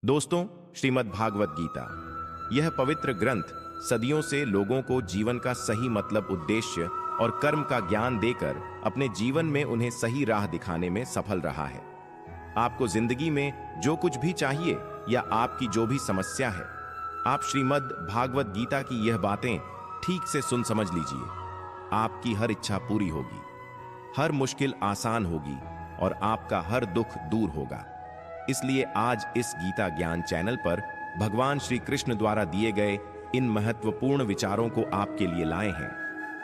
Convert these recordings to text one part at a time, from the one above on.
दोस्तों, श्रीमद् भागवत गीता यह पवित्र ग्रंथ सदियों से लोगों को जीवन का सही मतलब, उद्देश्य और कर्म का ज्ञान देकर अपने जीवन में उन्हें सही राह दिखाने में सफल रहा है। आपको जिंदगी में जो कुछ भी चाहिए या आपकी जो भी समस्या है, आप श्रीमद् भागवत गीता की यह बातें ठीक से सुन समझ लीजिए। आपकी हर इच्छा पूरी होगी, हर मुश्किल आसान होगी और आपका हर दुख दूर होगा। इसलिए आज इस गीता ज्ञान चैनल पर भगवान श्री कृष्ण द्वारा दिए गए इन महत्वपूर्ण विचारों को आपके लिए लाए हैं,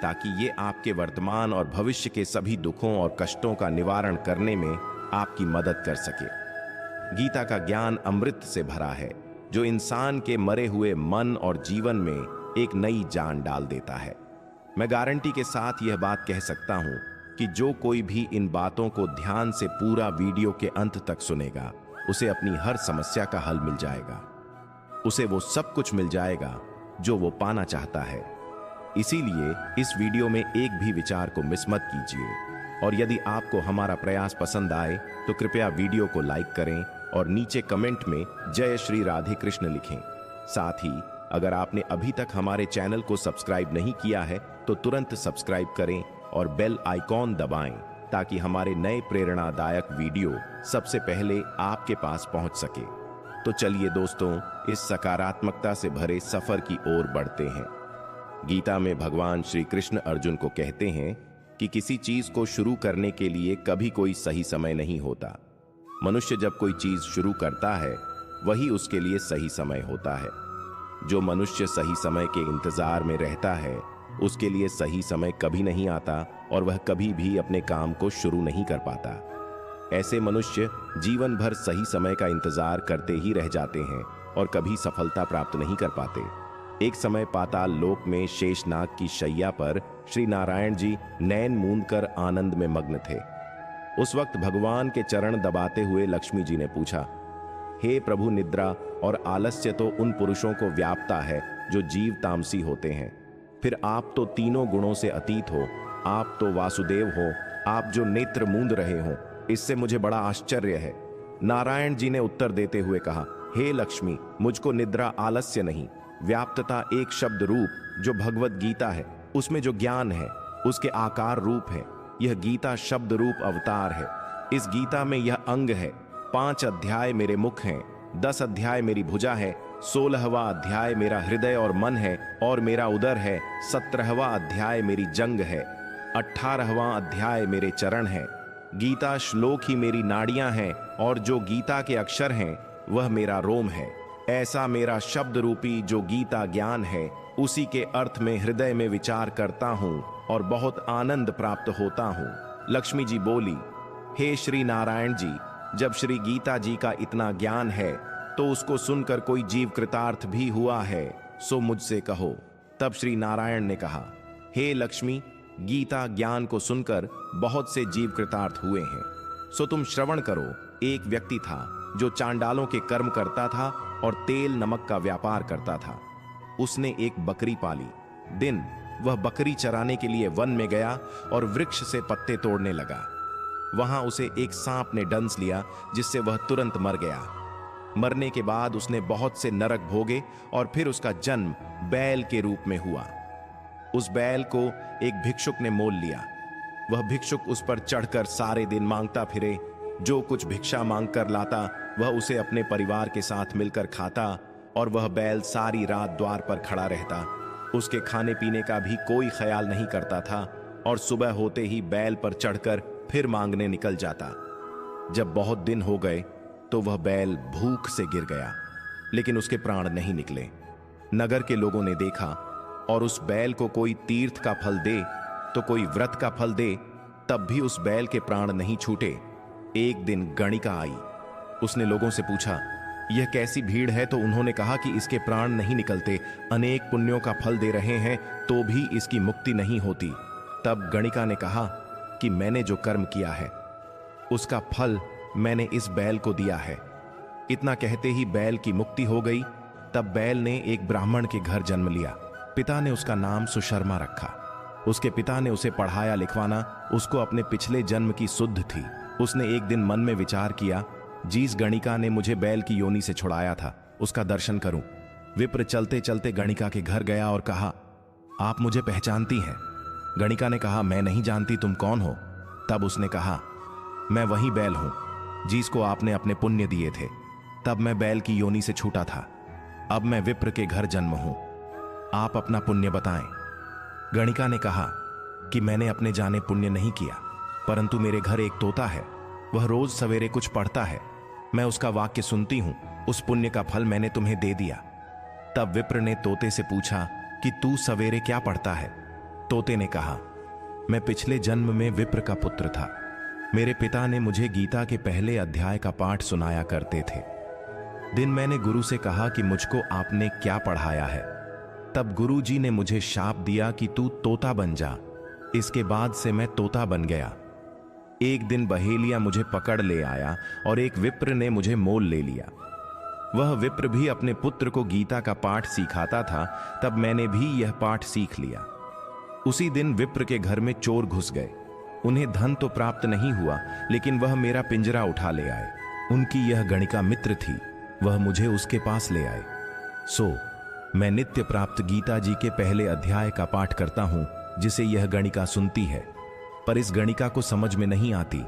ताकि ये आपके वर्तमान और भविष्य के सभी दुखों और कष्टों का निवारण करने में आपकी मदद कर सके। गीता का ज्ञान अमृत से भरा है, जो इंसान के मरे हुए मन और जीवन में एक नई जान डाल देता है। मैं गारंटी के साथ यह बात कह सकता हूं कि जो कोई भी इन बातों को ध्यान से पूरा वीडियो के अंत तक सुनेगा, उसे अपनी हर समस्या का हल मिल जाएगा। उसे वो सब कुछ मिल जाएगा जो वो पाना चाहता है। इसीलिए इस वीडियो में एक भी विचार को मिस मत कीजिए। और यदि आपको हमारा प्रयास पसंद आए तो कृपया वीडियो को लाइक करें और नीचे कमेंट में जय श्री राधे कृष्ण लिखें। साथ ही अगर आपने अभी तक हमारे चैनल को सब्सक्राइब नहीं किया है तो तुरंत सब्सक्राइब करें और बेल आइकॉन दबाएं, ताकि हमारे नए प्रेरणादायक वीडियो सबसे पहले आपके पास पहुंच सके। तो चलिए दोस्तों, इस सकारात्मकता से भरे सफर की ओर बढ़ते हैं। गीता में भगवान श्री कृष्ण अर्जुन को कहते हैं कि किसी चीज को शुरू करने के लिए कभी कोई सही समय नहीं होता। मनुष्य जब कोई चीज शुरू करता है, वही उसके लिए सही समय होता है। जो मनुष्य सही समय के इंतजार में रहता है, उसके लिए सही समय कभी नहीं आता और वह कभी भी अपने काम को शुरू नहीं कर पाता। ऐसे मनुष्य जीवन भर सही समय का इंतजार करते ही रह जाते हैं और कभी सफलता प्राप्त नहीं कर पाते। एक समय पाताल लोक में शेषनाग की शैया पर श्री नारायण जी नैन मूंदकर आनंद में मग्न थे। उस वक्त भगवान के चरण दबाते हुए लक्ष्मी जी ने पूछा, हे प्रभु, निद्रा और आलस्य तो उन पुरुषों को व्यापता है जो जीव तामसी होते हैं। फिर आप तो तीनों गुणों से अतीत हो, आप तो वासुदेव हो, आप जो नेत्र मूंद रहे हो, इससे मुझे बड़ा आश्चर्य है। नारायण जी ने उत्तर देते हुए कहा, हे लक्ष्मी, मुझको निद्रा आलस्य नहीं, व्याप्तता एक शब्द रूप जो भगवत गीता है, उसमें जो ज्ञान है उसके आकार रूप है। यह गीता शब्द रूप अवतार है। इस गीता में यह अंग है। 5 अध्याय मेरे मुख हैं, 10 अध्याय मेरी भुजा है, 16वां अध्याय मेरा हृदय और मन है और मेरा उदर है, 17वां अध्याय मेरी जंग है, 18वां अध्याय मेरे चरण है। गीता श्लोक ही मेरी नाड़ियां हैं और जो गीता के अक्षर हैं वह मेरा रोम है। ऐसा मेरा शब्द रूपी जो गीता ज्ञान है, उसी के अर्थ में हृदय में विचार करता हूँ और बहुत आनंद प्राप्त होता हूँ। लक्ष्मी जी बोली, हे श्री नारायण जी, जब श्री गीता जी का इतना ज्ञान है तो उसको सुनकर कोई जीव कृतार्थ भी हुआ है, सो मुझसे कहो। तब श्री नारायण ने कहा, हे लक्ष्मी, गीता ज्ञान को सुनकर बहुत से जीव कृतार्थ हुए हैं, सो तुम श्रवण करो। एक व्यक्ति था जो चांडालों के कर्म करता था और तेल नमक का व्यापार करता था। उसने एक बकरी पाली। दिन वह बकरी चराने के लिए वन में गया और वृक्ष से पत्ते तोड़ने लगा। वहां उसे एक सांप ने डंस लिया, जिससे वह तुरंत मर गया। मरने के बाद उसने बहुत से नरक भोगे और फिर उसका जन्म बैल के रूप में हुआ। उस बैल को एक भिक्षुक ने मोल लिया। वह भिक्षुक उस पर चढ़कर सारे दिन मांगता फिरे। जो कुछ भिक्षा मांगकर लाता वह उसे अपने परिवार के साथ मिलकर खाता और वह बैल सारी रात द्वार पर खड़ा रहता। उसके खाने पीने का भी कोई ख्याल नहीं करता था और सुबह होते ही बैल पर चढ़कर फिर मांगने निकल जाता। जब बहुत दिन हो गए तो वह बैल भूख से गिर गया, लेकिन उसके प्राण नहीं निकले। नगर के लोगों ने देखा और उस बैल को कोई तीर्थ का फल दे तो कोई व्रत का फल दे, तब भी उस बैल के प्राण नहीं छूटे। एक दिन गणिका आई। उसने लोगों से पूछा, यह कैसी भीड़ है? तो उन्होंने कहा कि इसके प्राण नहीं निकलते, अनेक पुण्यों का फल दे रहे हैं तो भी इसकी मुक्ति नहीं होती। तब गणिका ने कहा कि मैंने जो कर्म किया है उसका फल मैंने इस बैल को दिया है। इतना कहते ही बैल की मुक्ति हो गई। तब बैल ने एक ब्राह्मण के घर जन्म लिया। पिता ने उसका नाम सुशर्मा रखा। उसके पिता ने उसे पढ़ाया लिखवाना उसको अपने पिछले जन्म की सुध थी। उसने एक दिन मन में विचार किया, जिस गणिका ने मुझे बैल की योनि से छुड़ाया था उसका दर्शन करूं। विप्र चलते चलते गणिका के घर गया और कहा, आप मुझे पहचानती हैं? गणिका ने कहा, मैं नहीं जानती, तुम कौन हो? तब उसने कहा, मैं वही बैल हूं जिसको आपने अपने पुण्य दिए थे। तब मैं बैल की योनि से छूटा था। अब मैं विप्र के घर जन्म हूं। आप अपना पुण्य बताएं। गणिका ने कहा कि मैंने अपने जाने पुण्य नहीं किया, परंतु मेरे घर एक तोता है, वह रोज सवेरे कुछ पढ़ता है, मैं उसका वाक्य सुनती हूं, उस पुण्य का फल मैंने तुम्हें दे दिया। तब विप्र ने तोते से पूछा कि तू सवेरे क्या पढ़ता है? तोते ने कहा, मैं पिछले जन्म में विप्र का पुत्र था। मेरे पिता ने मुझे गीता के पहले अध्याय का पाठ सुनाया करते थे। दिन मैंने गुरु से कहा कि मुझको आपने क्या पढ़ाया है। तब गुरु जी ने मुझे शाप दिया कि तू तोता बन जा। इसके बाद से मैं तोता बन गया। एक दिन बहेलिया मुझे पकड़ ले आया और एक विप्र ने मुझे मोल ले लिया। वह विप्र भी अपने पुत्र को गीता का पाठ सिखाता था। तब मैंने भी यह पाठ सीख लिया। उसी दिन विप्र के घर में चोर घुस गए। उन्हें धन तो प्राप्त नहीं हुआ, लेकिन वह मेरा पिंजरा उठा ले आए। उनकी यह गणिका मित्र थी, वह मुझे उसके पास ले आए। सो मैं नित्य प्राप्त गीता जी के पहले अध्याय का पाठ करता हूं, जिसे यह गणिका सुनती है, पर इस गणिका को समझ में नहीं आती।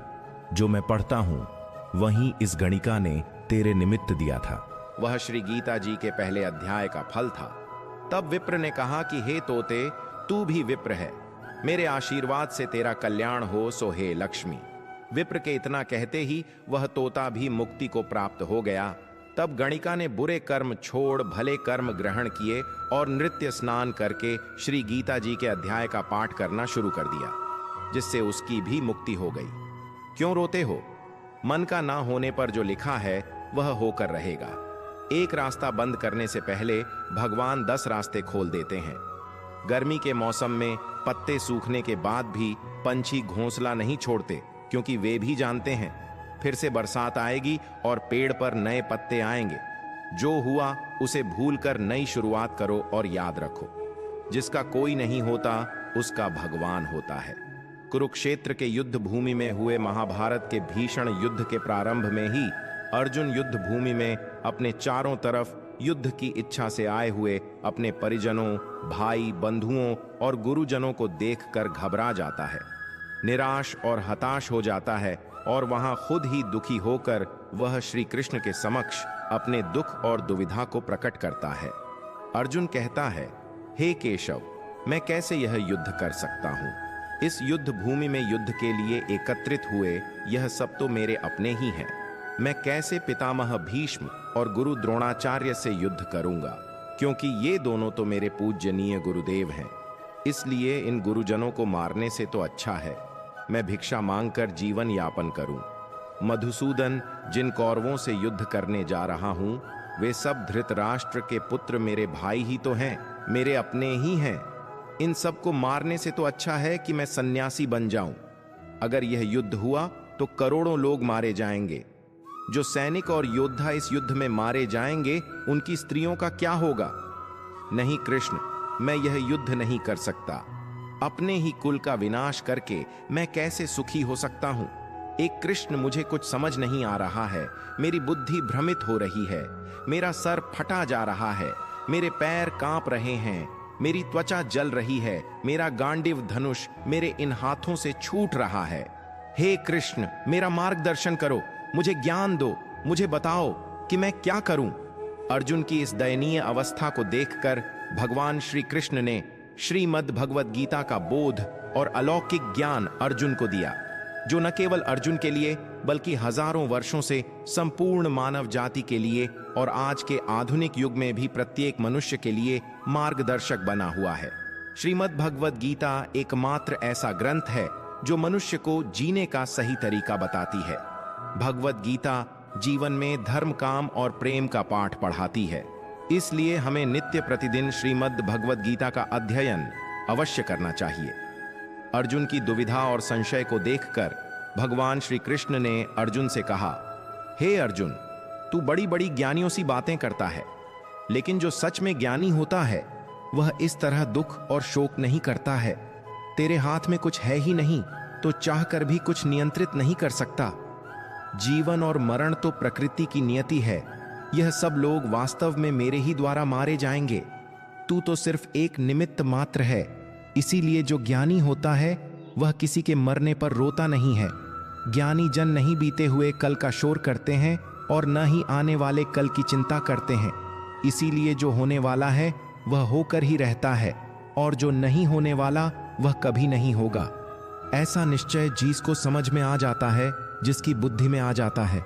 जो मैं पढ़ता हूं वहीं इस गणिका ने तेरे निमित्त दिया था। वह श्री गीता जी के पहले अध्याय का फल था। तब विप्र ने कहा कि हे तोते, तू भी विप्र है, मेरे आशीर्वाद से तेरा कल्याण हो, सो हे लक्ष्मी। विप्र के इतना कहते ही वह तोता भी मुक्ति को प्राप्त हो गया। तब गणिका ने बुरे कर्म छोड़ भले कर्म ग्रहण किए और नृत्य स्नान करके श्री गीता जी के अध्याय का पाठ करना शुरू कर दिया, जिससे उसकी भी मुक्ति हो गई। क्यों रोते हो? मन का ना होने पर जो लिखा है वह होकर रहेगा। एक रास्ता बंद करने से पहले भगवान 10 रास्ते खोल देते हैं। गर्मी के मौसम में पत्ते सूखने के बाद भी पंछी घोंसला नहीं छोड़ते, क्योंकि वे भी जानते हैं फिर से बरसात आएगी और पेड़ पर नए पत्ते आएंगे। जो हुआ उसे भूलकर नई शुरुआत करो और याद रखो, जिसका कोई नहीं होता उसका भगवान होता है। कुरुक्षेत्र के युद्ध भूमि में हुए महाभारत के भीषण युद्ध के प्रारंभ में ही अर्जुन युद्ध भूमि में अपने चारों तरफ युद्ध की इच्छा से आए हुए अपने परिजनों, भाई, बंधुओं और गुरुजनों को देखकर घबरा जाता है, निराश और हताश हो जाता है और वहां खुद ही दुखी होकर वह श्री कृष्ण के समक्ष अपने दुख और दुविधा को प्रकट करता है। अर्जुन कहता है, हे केशव, मैं कैसे यह युद्ध कर सकता हूं? इस युद्ध भूमि में युद्ध के लिए एकत्रित हुए यह सब तो मेरे अपने ही हैं। मैं कैसे पितामह भीष्म और गुरु द्रोणाचार्य से युद्ध करूंगा, क्योंकि ये दोनों तो मेरे पूज्यनीय गुरुदेव हैं। इसलिए इन गुरुजनों को मारने से तो अच्छा है मैं भिक्षा मांगकर जीवन यापन करूं। मधुसूदन, जिन कौरवों से युद्ध करने जा रहा हूं, वे सब धृतराष्ट्र के पुत्र मेरे भाई ही तो हैं, मेरे अपने ही हैं। इन सब को मारने से तो अच्छा है कि मैं सन्यासी बन जाऊं। अगर यह युद्ध हुआ तो करोड़ों लोग मारे जाएंगे। जो सैनिक और योद्धा इस युद्ध में मारे जाएंगे, उनकी स्त्रियों का क्या होगा? नहीं कृष्ण, मैं यह युद्ध नहीं कर सकता। अपने ही कुल का विनाश करके मैं कैसे सुखी हो सकता हूं? एक कृष्ण, मुझे कुछ समझ नहीं आ रहा है। मेरी बुद्धि भ्रमित हो रही है, मेरा सर फटा जा रहा है, मेरे पैर कांप रहे हैं, मेरी त्वचा जल रही है, मेरा गांडीव धनुष मेरे इन हाथों से छूट रहा है। हे कृष्ण, मेरा मार्गदर्शन करो, मुझे ज्ञान दो, मुझे बताओ कि मैं क्या करूं। अर्जुन की इस दयनीय अवस्था को देखकर भगवान श्री कृष्ण ने श्रीमद् भगवद गीता का बोध और अलौकिक ज्ञान अर्जुन को दिया, जो न केवल अर्जुन के लिए बल्कि हजारों वर्षों से संपूर्ण मानव जाति के लिए और आज के आधुनिक युग में भी प्रत्येक मनुष्य के लिए मार्गदर्शक बना हुआ है। श्रीमद् भगवद गीता एकमात्र ऐसा ग्रंथ है जो मनुष्य को जीने का सही तरीका बताती है। भगवद गीता जीवन में धर्म, काम और प्रेम का पाठ पढ़ाती है। इसलिए हमें नित्य प्रतिदिन श्रीमद् भगवद गीता का अध्ययन अवश्य करना चाहिए। अर्जुन की दुविधा और संशय को देखकर भगवान श्री कृष्ण ने अर्जुन से कहा, हे अर्जुन, तू बड़ी बड़ी ज्ञानियों सी बातें करता है, लेकिन जो सच में ज्ञानी होता है वह इस तरह दुख और शोक नहीं करता है। तेरे हाथ में कुछ है ही नहीं तो चाहकर भी कुछ नियंत्रित नहीं कर सकता। जीवन और मरण तो प्रकृति की नियति है। यह सब लोग वास्तव में मेरे ही द्वारा मारे जाएंगे। तू तो सिर्फ एक निमित्त मात्र है। इसीलिए जो ज्ञानी होता है वह किसी के मरने पर रोता नहीं है। ज्ञानी जन नहीं बीते हुए कल का शोर करते हैं और न ही आने वाले कल की चिंता करते हैं। इसीलिए जो होने वाला है वह होकर ही रहता है, और जो नहीं होने वाला वह कभी नहीं होगा। ऐसा निश्चय जिसको समझ में आ जाता है, जिसकी बुद्धि में आ जाता है,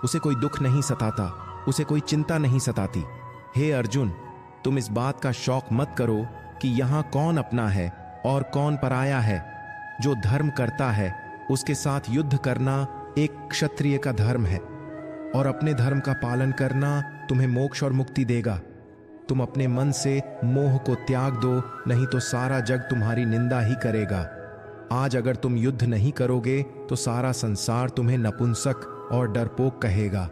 उसे कोई दुख नहीं सताता, उसे कोई चिंता नहीं सताती। हे अर्जुन, तुम इस बात का शौक मत करो कि यहाँ कौन अपना है और कौन पराया है। जो धर्म करता है उसके साथ युद्ध करना एक क्षत्रिय का धर्म है, और अपने धर्म का पालन करना तुम्हें मोक्ष और मुक्ति देगा। तुम अपने मन से मोह को त्याग दो, नहीं तो सारा जग तुम्हारी निंदा ही करेगा। आज अगर तुम युद्ध नहीं करोगे तो सारा संसार तुम्हें नपुंसक और डरपोक कहेगा।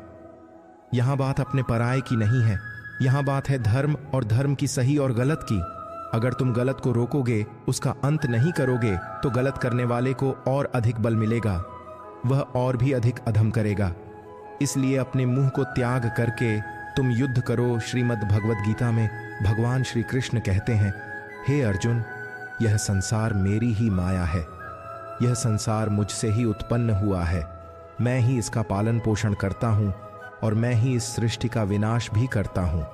यहां बात अपने पराये की नहीं है, यहां बात है धर्म और धर्म की सही और गलत की। अगर तुम गलत को रोकोगे, उसका अंत नहीं करोगे, तो गलत करने वाले को और अधिक बल मिलेगा, वह और भी अधिक अधम करेगा। इसलिए अपने मुंह को त्याग करके तुम युद्ध करो। श्रीमद् भगवद गीता में भगवान श्री कृष्ण कहते हैं, हे अर्जुन, यह संसार मेरी ही माया है। यह संसार मुझसे ही उत्पन्न हुआ है। मैं ही इसका पालन पोषण करता हूँ और मैं ही इस सृष्टि का विनाश भी करता हूँ।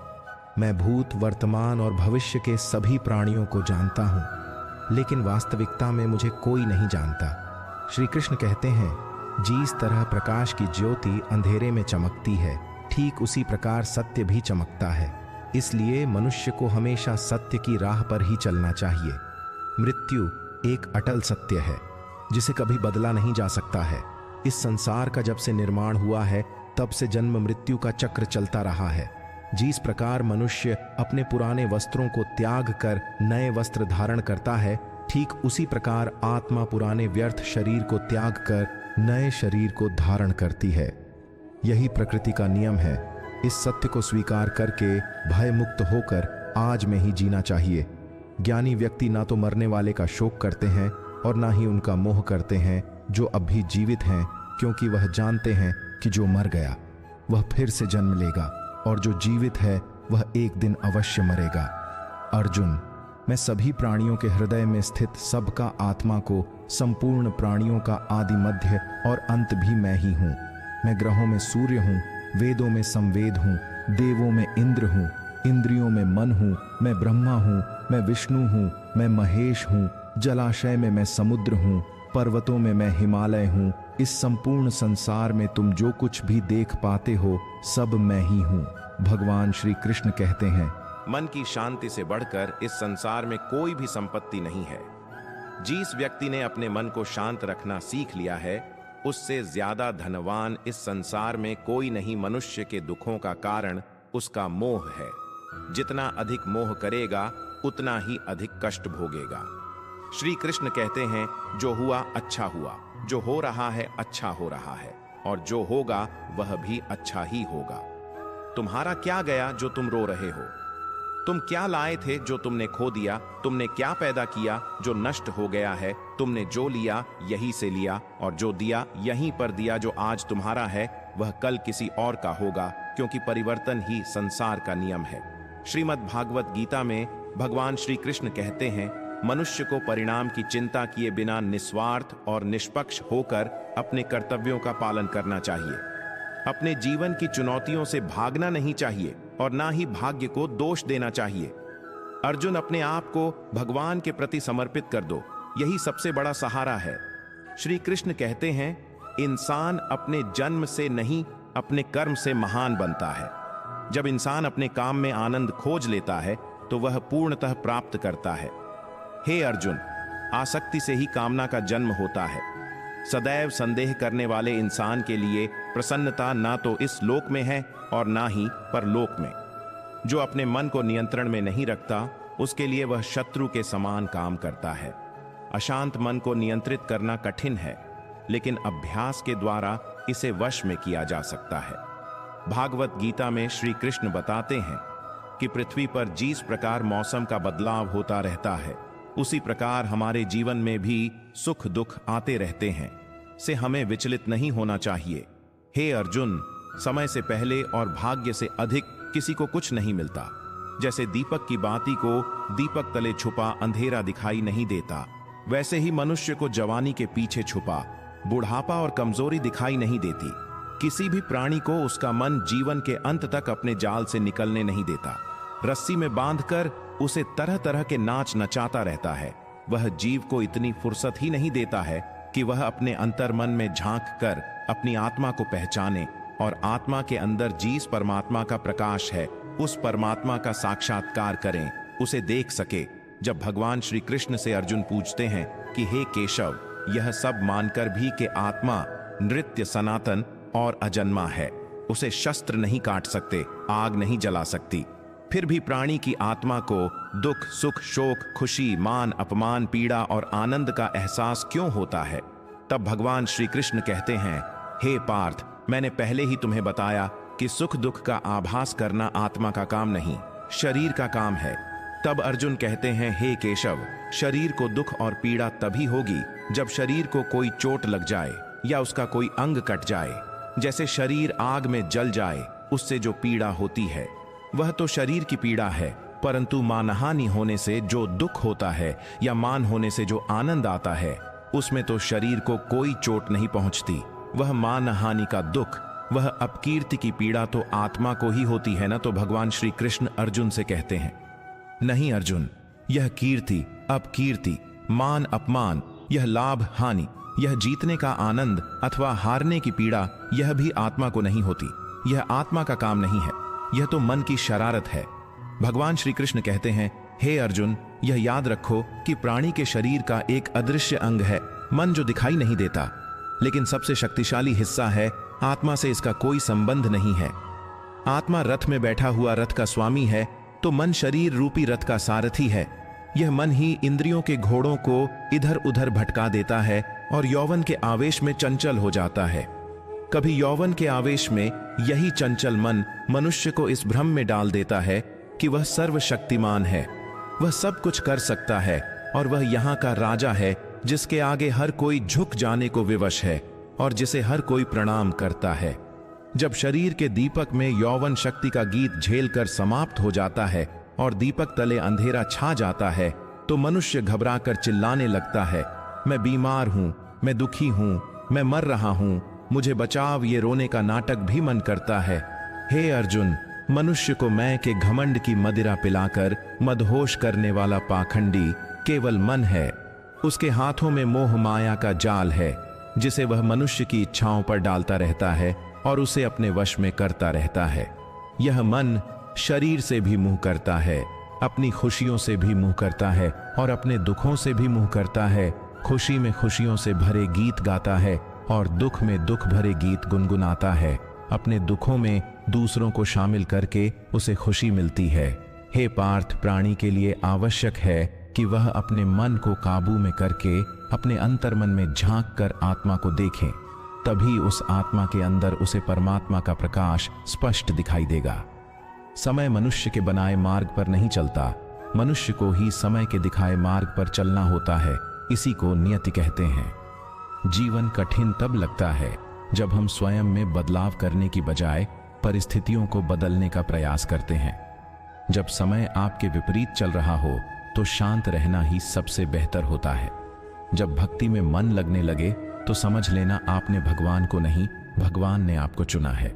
मैं भूत, वर्तमान और भविष्य के सभी प्राणियों को जानता हूँ, लेकिन वास्तविकता में मुझे कोई नहीं जानता। श्री कृष्ण कहते हैं, जिस तरह प्रकाश की ज्योति अंधेरे में चमकती है, ठीक उसी प्रकार सत्य भी चमकता है। इसलिए मनुष्य को हमेशा सत्य की राह पर ही चलना चाहिए। मृत्यु एक अटल सत्य है जिसे कभी बदला नहीं जा सकता है। इस संसार का जब से निर्माण हुआ है तब से जन्म मृत्यु का चक्र चलता रहा है। जिस प्रकार मनुष्य अपने पुराने वस्त्रों को त्याग कर नए वस्त्र धारण करता है, ठीक उसी प्रकार आत्मा पुराने व्यर्थ शरीर को त्याग कर नए शरीर को धारण करती है। यही प्रकृति का नियम है। इस सत्य को स्वीकार करके भय मुक्त होकर आज में ही जीना चाहिए। ज्ञानी व्यक्ति ना तो मरने वाले का शोक करते हैं और ना ही उनका मोह करते हैं जो अब भी जीवित हैं, क्योंकि वह जानते हैं कि जो मर गया वह फिर से जन्म लेगा, और जो जीवित है वह एक दिन अवश्य मरेगा। अर्जुन, मैं सभी प्राणियों के हृदय में स्थित सबका आत्मा को, संपूर्ण प्राणियों का आदि मध्य और अंत भी मैं ही हूँ। मैं ग्रहों में सूर्य हूँ, वेदों में संवेद हूँ, देवों में इंद्र हूँ, इंद्रियों में मन हूँ, मैं ब्रह्मा हूँ, मैं विष्णु हूँ, मैं महेश हूँ, जलाशय में मैं समुद्र हूँ, पर्वतों में मैं हिमालय हूँ। इस संपूर्ण संसार में तुम जो कुछ भी देख पाते हो सब मैं ही हूँ। भगवान श्री कृष्ण कहते हैं, मन की शांति से बढ़कर इस संसार में कोई भी संपत्ति नहीं है। जिस व्यक्ति ने अपने मन को शांत रखना सीख लिया है, उससे ज्यादा धनवान इस संसार में कोई नहीं। मनुष्य के दुखों का कारण उसका मोह है। जितना अधिक मोह करेगा उतना ही अधिक कष्ट भोगेगा। श्री कृष्ण कहते हैं, जो हुआ अच्छा हुआ, जो हो रहा है अच्छा हो रहा है, और जो होगा वह भी अच्छा ही होगा। तुम्हारा क्या गया जो तुम रो रहे हो? तुम क्या लाए थे जो तुमने खो दिया? तुमने क्या पैदा किया जो नष्ट हो गया है? तुमने जो लिया यहीं से लिया, और जो दिया यहीं पर दिया। जो आज तुम्हारा है वह कल किसी और का होगा, क्योंकि परिवर्तन ही संसार का नियम है। श्रीमद् भागवत गीता में भगवान श्री कृष्ण कहते हैं, मनुष्य को परिणाम की चिंता किए बिना निस्वार्थ और निष्पक्ष होकर अपने कर्तव्यों का पालन करना चाहिए। अपने जीवन की चुनौतियों से भागना नहीं चाहिए और ना ही भाग्य को दोष देना चाहिए। अर्जुन, अपने आप को भगवान के प्रति समर्पित कर दो, यही सबसे बड़ा सहारा है। श्री कृष्ण कहते हैं, इंसान अपने जन्म से नहीं अपने कर्म से महान बनता है। जब इंसान अपने काम में आनंद खोज लेता है तो वह पूर्णतः प्राप्त करता है। हे अर्जुन, आसक्ति से ही कामना का जन्म होता है। सदैव संदेह करने वाले इंसान के लिए प्रसन्नता ना तो इस लोक में है और ना ही परलोक में। जो अपने मन को नियंत्रण में नहीं रखता, उसके लिए वह शत्रु के समान काम करता है। अशांत मन को नियंत्रित करना कठिन है, लेकिन अभ्यास के द्वारा इसे वश में किया जा सकता है। भागवत गीता में श्री कृष्ण बताते हैं कि पृथ्वी पर जिस प्रकार मौसम का बदलाव होता रहता है, उसी प्रकार हमारे जीवन में भी सुख दुख आते रहते हैं। से हमें विचलित नहीं होना चाहिए। हे अर्जुन, समय से पहले और भाग्य से अधिक किसी को कुछ नहीं मिलता। जैसे दीपक की बाती को दीपक तले छुपा अंधेरा दिखाई नहीं देता, वैसे ही मनुष्य को जवानी के पीछे छुपा बुढ़ापा और कमजोरी दिखाई नहीं देती। किसी भी प्राणी को उसका मन जीवन के अंत तक अपने जाल से निकलने नहीं देता। रस्सी में बांधकर उसे तरह तरह के नाच नचाता रहता है। वह जीव को इतनी फुर्सत ही नहीं देता है कि वह अपने अंतर्मन में झांक कर अपनी आत्मा को पहचाने और आत्मा के अंदर जिस परमात्मा का प्रकाश है उस परमात्मा का साक्षात्कार करें, उसे देख सके। जब भगवान श्री कृष्ण से अर्जुन पूछते हैं कि हे केशव, यह सब मानकर भी कि आत्मा नृत्य सनातन और अजन्मा है, उसे शस्त्र नहीं काट सकते, आग नहीं जला सकती, फिर भी प्राणी की आत्मा को दुख सुख शोक खुशी मान अपमान पीड़ा और आनंद का एहसास क्यों होता है? तब भगवान श्री कृष्ण कहते हैं, हे पार्थ, मैंने पहले ही तुम्हें बताया कि सुख दुख का आभास करना आत्मा का काम नहीं, शरीर का काम है। तब अर्जुन कहते हैं, हे केशव, शरीर को दुख और पीड़ा तभी होगी जब शरीर को कोई चोट लग जाए या उसका कोई अंग कट जाए। जैसे शरीर आग में जल जाए, उससे जो पीड़ा होती है वह तो शरीर की पीड़ा है, परंतु मानहानि होने से जो दुख होता है या मान होने से जो आनंद आता है, उसमें तो शरीर को कोई चोट नहीं पहुंचती। वह मानहानि का दुख, वह अपकीर्ति की पीड़ा तो आत्मा को ही होती है ना। तो भगवान श्री कृष्ण अर्जुन से कहते हैं, नहीं अर्जुन, यह कीर्ति अपकीर्ति मान अपमान, यह लाभ हानि, यह जीतने का आनंद अथवा हारने की पीड़ा, यह भी आत्मा को नहीं होती। यह आत्मा का काम नहीं है, यह तो मन की शरारत है। भगवान श्री कृष्ण कहते हैं, हे अर्जुन, यह याद रखो कि प्राणी के शरीर का एक अदृश्य अंग है, मन, जो दिखाई नहीं देता, लेकिन सबसे शक्तिशाली हिस्सा है। आत्मा से इसका कोई संबंध नहीं है। आत्मा रथ में बैठा हुआ रथ का स्वामी है, तो मन शरीर रूपी रथ का सारथी है। यह मन ही इंद्रियों के घोड़ों को इधर उधर भटका देता है और यौवन के आवेश में चंचल हो जाता है। कभी यौवन के आवेश में यही चंचल मन मनुष्य को इस भ्रम में डाल देता है कि वह सर्वशक्तिमान है, वह सब कुछ कर सकता है और वह यहाँ का राजा है, जिसके आगे हर कोई झुक जाने को विवश है और जिसे हर कोई प्रणाम करता है। जब शरीर के दीपक में यौवन शक्ति का गीत झेल कर समाप्त हो जाता है और दीपक तले अंधेरा छा जाता है, तो मनुष्य घबराकर चिल्लाने लगता है, मैं बीमार हूं, मैं दुखी हूं, मैं मर रहा हूं, मुझे बचाव। ये रोने का नाटक भी मन करता है। हे अर्जुन, मनुष्य को मैं के घमंड की मदिरा पिलाकर मदहोश करने वाला पाखंडी केवल मन है। उसके हाथों में मोह माया का जाल है, जिसे वह मनुष्य की इच्छाओं पर डालता रहता है और उसे अपने वश में करता रहता है। यह मन शरीर से भी मुंह करता है, अपनी खुशियों से भी मुंह करता है और अपने दुखों से भी मुंह करता है। खुशी में खुशियों से भरे गीत गाता है और दुख में दुख भरे गीत गुनगुनाता है। अपने दुखों में दूसरों को शामिल करके उसे खुशी मिलती है। हे पार्थ, प्राणी के लिए आवश्यक है कि वह अपने मन को काबू में करके अपने अंतर्मन में झांक कर आत्मा को देखें, तभी उस आत्मा के अंदर उसे परमात्मा का प्रकाश स्पष्ट दिखाई देगा। समय मनुष्य के बनाए मार्ग पर नहीं चलता, मनुष्य को ही समय के दिखाए मार्ग पर चलना होता है। इसी को नियति कहते हैं। जीवन कठिन तब लगता है जब हम स्वयं में बदलाव करने की बजाय परिस्थितियों को बदलने का प्रयास करते हैं। जब समय आपके विपरीत चल रहा हो तो शांत रहना ही सबसे बेहतर होता है। जब भक्ति में मन लगने लगे तो समझ लेना आपने भगवान को नहीं, भगवान ने आपको चुना है।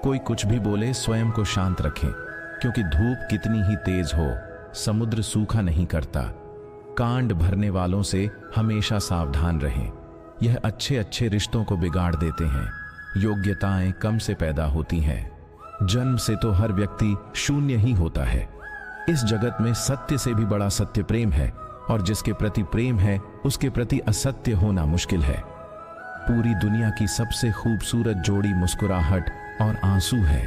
कोई कुछ भी बोले, स्वयं को शांत रखें, क्योंकि धूप कितनी ही तेज हो, समुद्र सूखा नहीं करता। कांड भरने वालों से हमेशा सावधान रहें, यह अच्छे अच्छे रिश्तों को बिगाड़ देते हैं। योग्यताएं कम से पैदा होती हैं, जन्म से तो हर व्यक्ति शून्य ही होता है। इस जगत में सत्य से भी बड़ा सत्य प्रेम है, और जिसके प्रति प्रेम है उसके प्रति असत्य होना मुश्किल है। पूरी दुनिया की सबसे खूबसूरत जोड़ी मुस्कुराहट और आंसू है।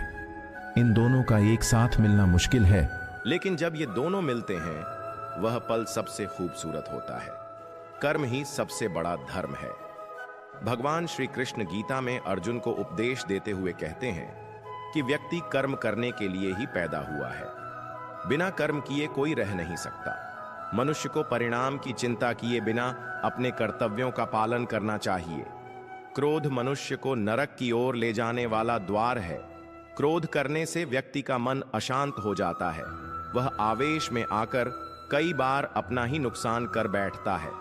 इन दोनों का एक साथ मिलना मुश्किल है, लेकिन जब ये दोनों मिलते हैं वह पल सबसे खूबसूरत होता है। कर्म ही सबसे बड़ा धर्म है। भगवान श्री कृष्ण गीता में अर्जुन को उपदेश देते हुए कहते हैं कि व्यक्ति कर्म करने के लिए ही पैदा हुआ है, बिना कर्म किए कोई रह नहीं सकता। मनुष्य को परिणाम की चिंता किए बिना अपने कर्तव्यों का पालन करना चाहिए। क्रोध मनुष्य को नरक की ओर ले जाने वाला द्वार है। क्रोध करने से व्यक्ति का मन अशांत हो जाता है। वह आवेश में आकर कई बार अपना ही नुकसान कर बैठता है।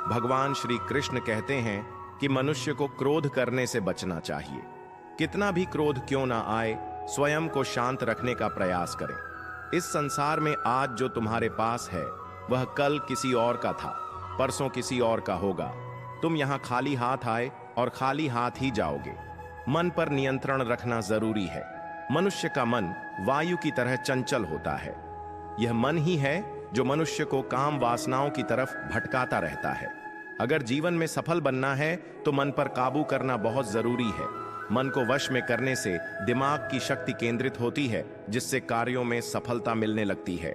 भगवान श्री कृष्ण कहते हैं कि मनुष्य को क्रोध करने से बचना चाहिए। कितना भी क्रोध क्यों ना आए, स्वयं को शांत रखने का प्रयास करें। इस संसार में आज जो तुम्हारे पास है वह कल किसी और का था, परसों किसी और का होगा। तुम यहां खाली हाथ आए और खाली हाथ ही जाओगे। मन पर नियंत्रण रखना जरूरी है। मनुष्य का मन वायु की तरह चंचल होता है। यह मन ही है जो मनुष्य को काम वासनाओं की तरफ भटकाता रहता है। अगर जीवन में सफल बनना है तो मन पर काबू करना बहुत जरूरी है। मन को वश में करने से दिमाग की शक्ति केंद्रित होती है, जिससे कार्यों में सफलता मिलने लगती है।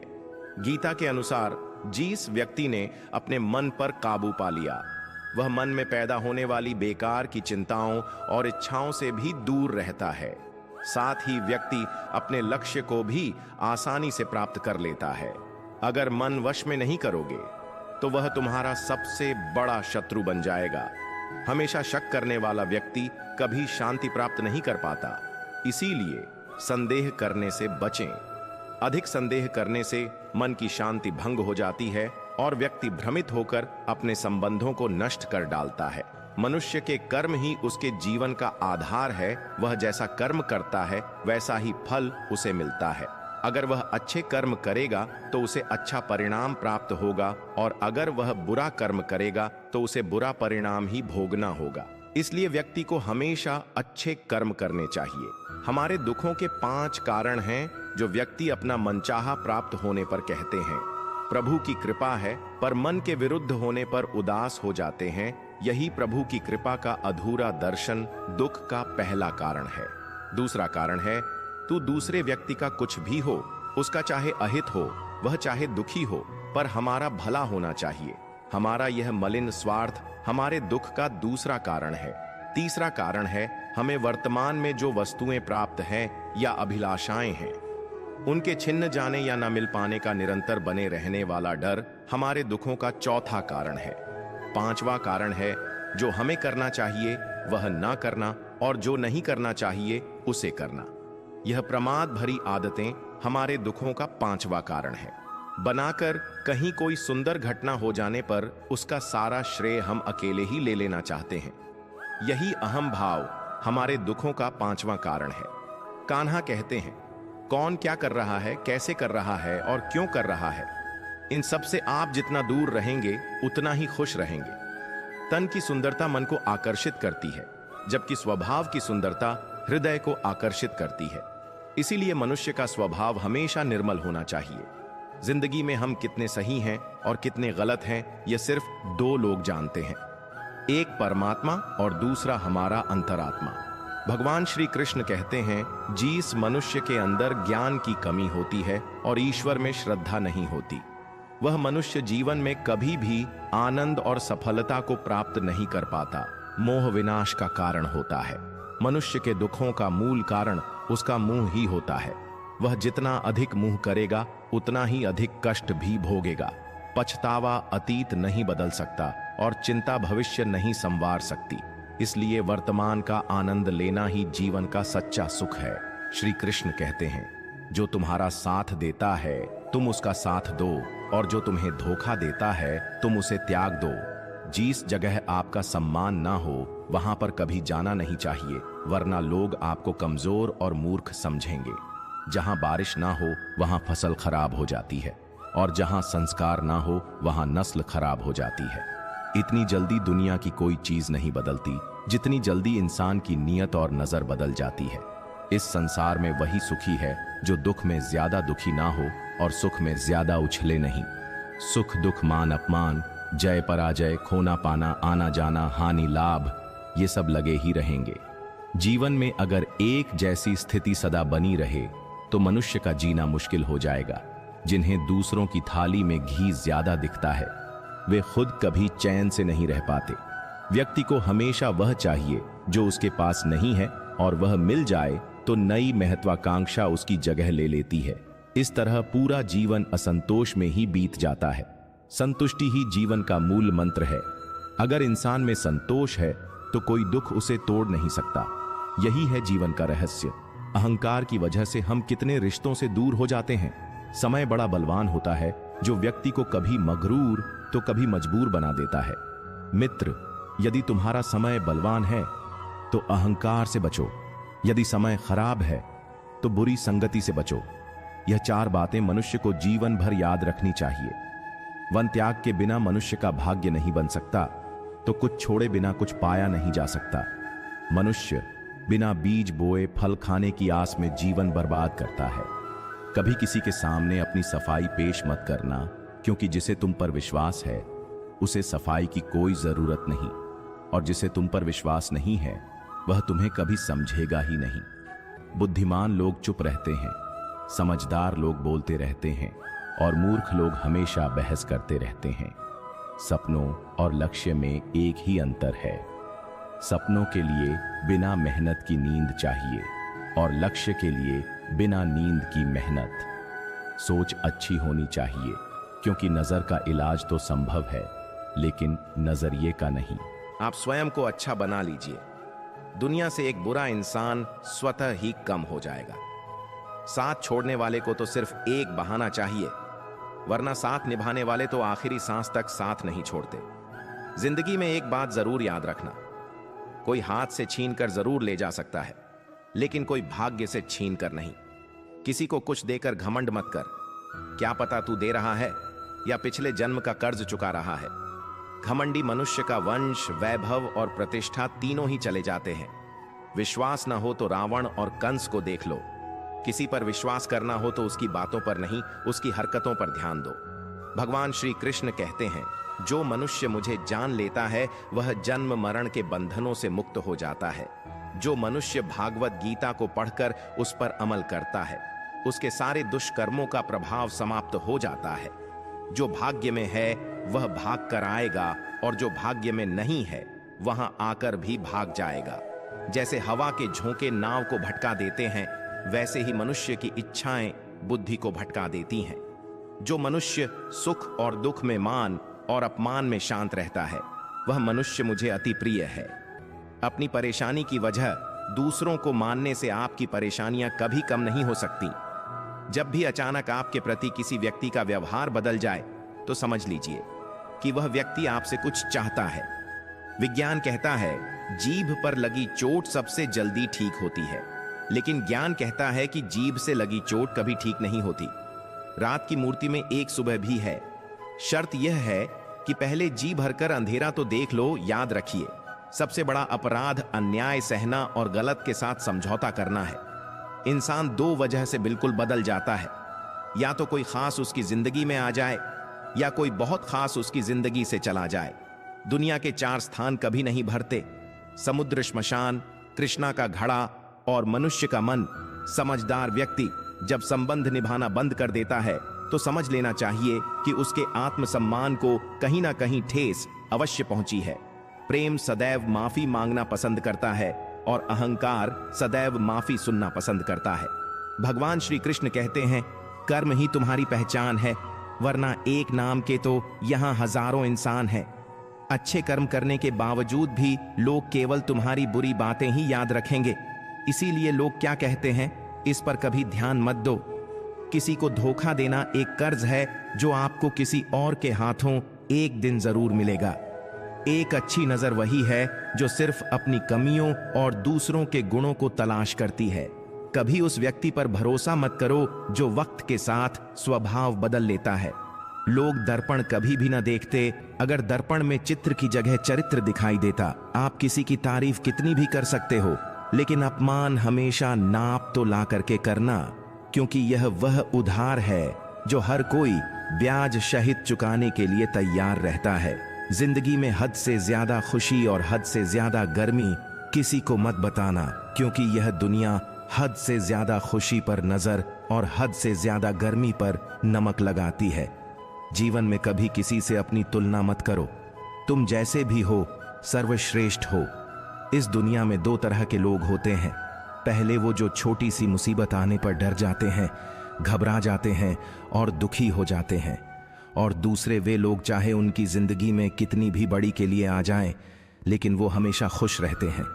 गीता के अनुसार जिस व्यक्ति ने अपने मन पर काबू पा लिया, वह मन में पैदा होने वाली बेकार की चिंताओं और इच्छाओं से भी दूर रहता है। साथ ही व्यक्ति अपने लक्ष्य को भी आसानी से प्राप्त कर लेता है। अगर मन वश में नहीं करोगे तो वह तुम्हारा सबसे बड़ा शत्रु बन जाएगा। हमेशा शक करने वाला व्यक्ति कभी शांति प्राप्त नहीं कर पाता। इसीलिए संदेह करने से बचें। अधिक संदेह करने से मन की शांति भंग हो जाती है और व्यक्ति भ्रमित होकर अपने संबंधों को नष्ट कर डालता है। मनुष्य के कर्म ही उसके जीवन का आधार है। वह जैसा कर्म करता है वैसा ही फल उसे मिलता है। अगर वह अच्छे कर्म करेगा तो उसे अच्छा परिणाम प्राप्त होगा, और अगर वह बुरा कर्म करेगा तो उसे बुरा परिणाम ही भोगना होगा। इसलिए व्यक्ति को हमेशा अच्छे कर्म करने चाहिए। हमारे दुखों के 5 कारण हैं जो व्यक्ति अपना मनचाहा प्राप्त होने पर कहते हैं। प्रभु की कृपा है, पर मन के विरुद्ध होने पर उदास हो जाते हैं। यही प्रभु की कृपा का अधूरा दर्शन दुख का पहला कारण है। दूसरा कारण है, तू दूसरे व्यक्ति का कुछ भी हो, उसका चाहे अहित हो, वह चाहे दुखी हो, पर हमारा भला होना चाहिए। हमारा यह मलिन स्वार्थ हमारे दुख का दूसरा कारण है। तीसरा कारण है, हमें वर्तमान में जो वस्तुएं प्राप्त हैं या अभिलाषाएं हैं, उनके छिन्न जाने या न मिल पाने का निरंतर बने रहने वाला डर हमारे दुखों का चौथा कारण है। पांचवा कारण है, जो हमें करना चाहिए वह ना करना, और जो नहीं करना चाहिए उसे करना। यह प्रमाद भरी आदतें हमारे दुखों का 5वां कारण है। बनाकर कहीं कोई सुंदर घटना हो जाने पर उसका सारा श्रेय हम अकेले ही ले लेना चाहते हैं। यही अहम भाव हमारे दुखों का 5वां कारण है। कान्हा कहते हैं, कौन क्या कर रहा है, कैसे कर रहा है और क्यों कर रहा है, इन सब से आप जितना दूर रहेंगे उतना ही खुश रहेंगे। तन की सुंदरता मन को आकर्षित करती है, जबकि स्वभाव की सुंदरता हृदय को आकर्षित करती है। इसीलिए मनुष्य का स्वभाव हमेशा निर्मल होना चाहिए। जिंदगी में हम कितने सही हैं और कितने गलत हैं, यह सिर्फ 2 लोग जानते हैं, एक परमात्मा और दूसरा हमारा अंतरात्मा। भगवान श्री कृष्ण कहते हैं, जिस मनुष्य के अंदर ज्ञान की कमी होती है और ईश्वर में श्रद्धा नहीं होती, वह मनुष्य जीवन में कभी भी आनंद और सफलता को प्राप्त नहीं कर पाता। मोह विनाश का कारण होता है। मनुष्य के दुखों का मूल कारण उसका मुंह ही होता है। वह जितना अधिक मुंह करेगा उतना ही अधिक कष्ट भी भोगेगा। पछतावा अतीत नहीं बदल सकता और चिंता भविष्य नहीं संवार सकती। इसलिए वर्तमान का आनंद लेना ही जीवन का सच्चा सुख है। श्री कृष्ण कहते हैं, जो तुम्हारा साथ देता है तुम उसका साथ दो, और जो तुम्हें धोखा देता है तुम उसे त्याग दो। जिस जगह आपका सम्मान ना हो वहां पर कभी जाना नहीं चाहिए, वरना लोग आपको कमजोर और मूर्ख समझेंगे। जहां बारिश ना हो वहां फसल खराब हो जाती है, और जहां संस्कार ना हो वहां नस्ल खराब हो जाती है। इतनी जल्दी दुनिया की कोई चीज नहीं बदलती जितनी जल्दी इंसान की नीयत और नजर बदल जाती है। इस संसार में वही सुखी है जो दुख में ज्यादा दुखी ना हो और सुख में ज्यादा उछले नहीं। सुख दुख मान अपमान, जय पराजय, खोना पाना, आना जाना, हानि लाभ, ये सब लगे ही रहेंगे। जीवन में अगर एक जैसी स्थिति सदा बनी रहे तो मनुष्य का जीना मुश्किल हो जाएगा। जिन्हें दूसरों की थाली में घी ज्यादा दिखता है वे खुद कभी चैन से नहीं रह पाते। व्यक्ति को हमेशा वह चाहिए जो उसके पास नहीं है, और वह मिल जाए तो नई महत्वाकांक्षा उसकी जगह ले लेती है। इस तरह पूरा जीवन असंतोष में ही बीत जाता है। संतुष्टि ही जीवन का मूल मंत्र है। अगर इंसान में संतोष है तो कोई दुख उसे तोड़ नहीं सकता। यही है जीवन का रहस्य। अहंकार की वजह से हम कितने रिश्तों से दूर हो जाते हैं। समय बड़ा बलवान होता है, जो व्यक्ति को कभी मगरूर तो कभी मजबूर बना देता है। मित्र, यदि तुम्हारा समय बलवान है तो अहंकार से बचो, यदि समय खराब है तो बुरी संगति से बचो। यह 4 बातें मनुष्य को जीवन भर याद रखनी चाहिए। वन त्याग के बिना मनुष्य का भाग्य नहीं बन सकता, तो कुछ छोड़े बिना कुछ पाया नहीं जा सकता। मनुष्य बिना बीज बोए फल खाने की आस में जीवन बर्बाद करता है। कभी किसी के सामने अपनी सफाई पेश मत करना, क्योंकि जिसे तुम पर विश्वास है उसे सफाई की कोई जरूरत नहीं, और जिसे तुम पर विश्वास नहीं है वह तुम्हें कभी समझेगा ही नहीं। बुद्धिमान लोग चुप रहते हैं, समझदार लोग बोलते रहते हैं, और मूर्ख लोग हमेशा बहस करते रहते हैं। सपनों और लक्ष्य में एक ही अंतर है। सपनों के लिए बिना मेहनत की नींद चाहिए, और लक्ष्य के लिए बिना नींद की मेहनत। सोच अच्छी होनी चाहिए, क्योंकि नजर का इलाज तो संभव है, लेकिन नजरिए का नहीं। आप स्वयं को अच्छा बना लीजिए। दुनिया से एक बुरा इंसान स्वतः ही कम हो जाएगा। साथ छोड़ने वाले को तो सिर्फ एक बहाना चाहिए, वरना साथ निभाने वाले तो आखिरी सांस तक साथ नहीं छोड़ते। जिंदगी में एक बात जरूर याद रखना, कोई हाथ से छीन कर जरूर ले जा सकता है, लेकिन कोई भाग्य से छीन कर नहीं। किसी को कुछ देकर घमंड मत कर, क्या पता तू दे रहा है या पिछले जन्म का कर्ज चुका रहा है। घमंडी मनुष्य का वंश, वैभव और प्रतिष्ठा तीनों ही चले जाते हैं। विश्वास ना हो तो रावण और कंस को देख लो। किसी पर विश्वास करना हो तो उसकी बातों पर नहीं, उसकी हरकतों पर ध्यान दो। भगवान श्री कृष्ण कहते हैं, जो मनुष्य मुझे जान लेता है वह जन्म मरण के बंधनों से मुक्त हो जाता है। जो मनुष्य भागवत गीता को पढ़कर उस पर अमल करता है, उसके सारे दुष्कर्मों का प्रभाव समाप्त हो जाता है। जो भाग्य में है वह भाग कर आएगा, और जो भाग्य में नहीं है वहां आकर भी भाग जाएगा। जैसे हवा के झोंके नाव को भटका देते हैं, वैसे ही मनुष्य की इच्छाएं बुद्धि को भटका देती हैं। जो मनुष्य सुख और दुख में, मान और अपमान में शांत रहता है, वह मनुष्य मुझे अति प्रिय है। अपनी परेशानी की वजह दूसरों को मानने से आपकी परेशानियां कभी कम नहीं हो सकती। जब भी अचानक आपके प्रति किसी व्यक्ति का व्यवहार बदल जाए, तो समझ लीजिए कि वह व्यक्ति आपसे कुछ चाहता है। विज्ञान कहता है, जीभ पर लगी चोट सबसे जल्दी ठीक होती है, लेकिन ज्ञान कहता है कि जीभ से लगी चोट कभी ठीक नहीं होती। रात की मूर्ति में एक सुबह भी है। शर्त यह है कि पहले जी भरकर अंधेरा तो देख लो। याद रखिए, सबसे बड़ा अपराध अन्याय सहना और गलत के साथ समझौता करना है। इंसान 2 वजह से बिल्कुल बदल जाता है, या तो कोई खास उसकी जिंदगी में आ जाए, या कोई बहुत खास उसकी जिंदगी से चला जाए। दुनिया के 4 स्थान कभी नहीं भरते, समुद्र, श्मशान, कृष्णा का घड़ा और मनुष्य का मन। समझदार व्यक्ति जब संबंध निभाना बंद कर देता है, तो समझ लेना चाहिए कि उसके आत्मसम्मान को कहीं ना कहीं ठेस अवश्य पहुंची है। प्रेम सदैव माफी मांगना पसंद करता है, और अहंकार सदैव माफी सुनना पसंद करता है। भगवान श्री कृष्ण कहते हैं, कर्म ही तुम्हारी पहचान है, वरना एक नाम के तो यहां हजारों इंसान हैं। अच्छे कर्म करने के बावजूद भी लोग केवल तुम्हारी बुरी बातें ही याद रखेंगे। इसीलिए लोग क्या कहते हैं, इस पर कभी ध्यान मत दो। किसी को धोखा देना एक कर्ज है, जो आपको किसी और के हाथों एक दिन जरूर मिलेगा। एक अच्छी नजर वही है जो सिर्फ अपनी कमियों और दूसरों के गुणों को तलाश करती है। कभी उस व्यक्ति पर भरोसा मत करो जो वक्त के साथ स्वभाव बदल लेता है। लोग दर्पण कभी भी न देखते, अगर दर्पण में चित्र की जगह चरित्र दिखाई देता। आप किसी की तारीफ कितनी भी कर सकते हो, लेकिन अपमान हमेशा नाप तो ला करके करना, क्योंकि यह वह उधार है जो हर कोई ब्याज सहित चुकाने के लिए तैयार रहता है। जिंदगी में हद से ज्यादा खुशी और हद से ज्यादा गर्मी किसी को मत बताना, क्योंकि यह दुनिया हद से ज्यादा खुशी पर नजर और हद से ज्यादा गर्मी पर नमक लगाती है। जीवन में कभी किसी से अपनी तुलना मत करो। तुम जैसे भी हो सर्वश्रेष्ठ हो। इस दुनिया में 2 तरह के लोग होते हैं। पहले वो जो छोटी सी मुसीबत आने पर डर जाते हैं, घबरा जाते हैं और दुखी हो जाते हैं, और दूसरे वे लोग चाहे उनकी जिंदगी में कितनी भी बड़ी के लिए आ जाएं, लेकिन वो हमेशा खुश रहते हैं।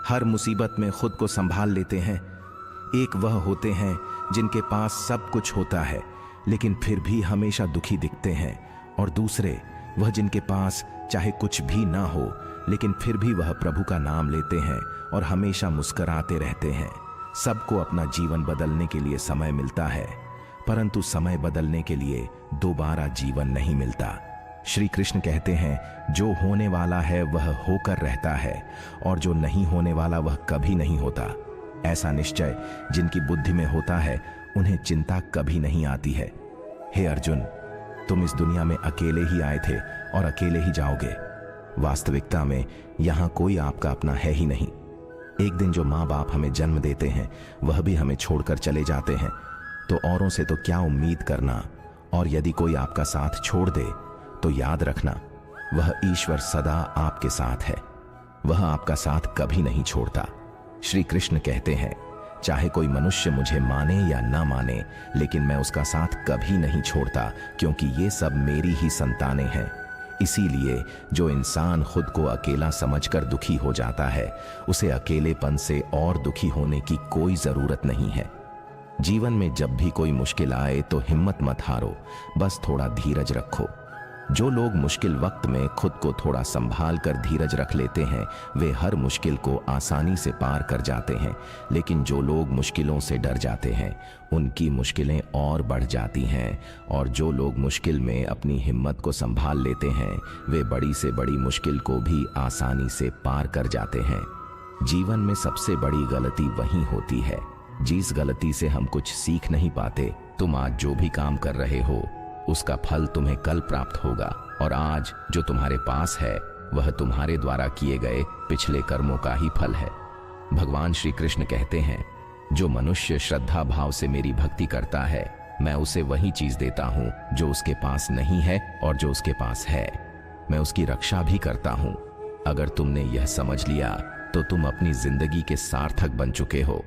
हर मुसीबत में खुद को संभाल लेते हैं। एक वह होते हैं जिनके पास सब कुछ होता है लेकिन फिर भी हमेशा दुखी दिखते हैं, और दूसरे वह जिनके पास चाहे कुछ भी ना हो लेकिन फिर भी वह प्रभु का नाम लेते हैं और हमेशा मुस्कुराते रहते हैं। सबको अपना जीवन बदलने के लिए समय मिलता है, परंतु समय बदलने के लिए दोबारा जीवन नहीं मिलता। श्री कृष्ण कहते हैं, जो होने वाला है वह होकर रहता है और जो नहीं होने वाला वह कभी नहीं होता। ऐसा निश्चय जिनकी बुद्धि में होता है उन्हें चिंता कभी नहीं आती है। हे अर्जुन, तुम इस दुनिया में अकेले ही आए थे और अकेले ही जाओगे। वास्तविकता में यहाँ कोई आपका अपना है ही नहीं। एक दिन जो माँ बाप हमें जन्म देते हैं वह भी हमें छोड़कर चले जाते हैं, तो औरों से तो क्या उम्मीद करना। और यदि कोई आपका साथ छोड़ दे तो याद रखना, वह ईश्वर सदा आपके साथ है। वह आपका साथ कभी नहीं छोड़ता। श्री कृष्ण कहते हैं, चाहे कोई मनुष्य मुझे माने या ना माने, लेकिन मैं उसका साथ कभी नहीं छोड़ता, क्योंकि ये सब मेरी ही संतानें हैं। इसीलिए जो इंसान खुद को अकेला समझकर दुखी हो जाता है, उसे अकेलेपन से और दुखी होने की कोई जरूरत नहीं है। जीवन में जब भी कोई मुश्किल आए तो हिम्मत मत हारो, बस थोड़ा धीरज रखो। जो लोग मुश्किल वक्त में खुद को थोड़ा संभाल कर धीरज रख लेते हैं, वे हर मुश्किल को आसानी से पार कर जाते हैं। लेकिन जो लोग मुश्किलों से डर जाते हैं, उनकी मुश्किलें और बढ़ जाती हैं। और जो लोग मुश्किल में अपनी हिम्मत को संभाल लेते हैं, वे बड़ी से बड़ी मुश्किल को भी आसानी से पार कर जाते हैं। जीवन में सबसे बड़ी गलती वही होती है जिस गलती से हम कुछ सीख नहीं पाते। तुम आज जो भी काम कर रहे हो उसका फल तुम्हें कल प्राप्त होगा, और आज जो तुम्हारे पास है वह तुम्हारे द्वारा किए गए पिछले कर्मों का ही फल है। भगवान श्री कृष्ण कहते हैं, जो मनुष्य श्रद्धा भाव से मेरी भक्ति करता है, मैं उसे वही चीज देता हूँ जो उसके पास नहीं है, और जो उसके पास है मैं उसकी रक्षा भी करता हूँ। अगर तुमने यह समझ लिया तो तुम अपनी जिंदगी के सार्थक बन चुके हो।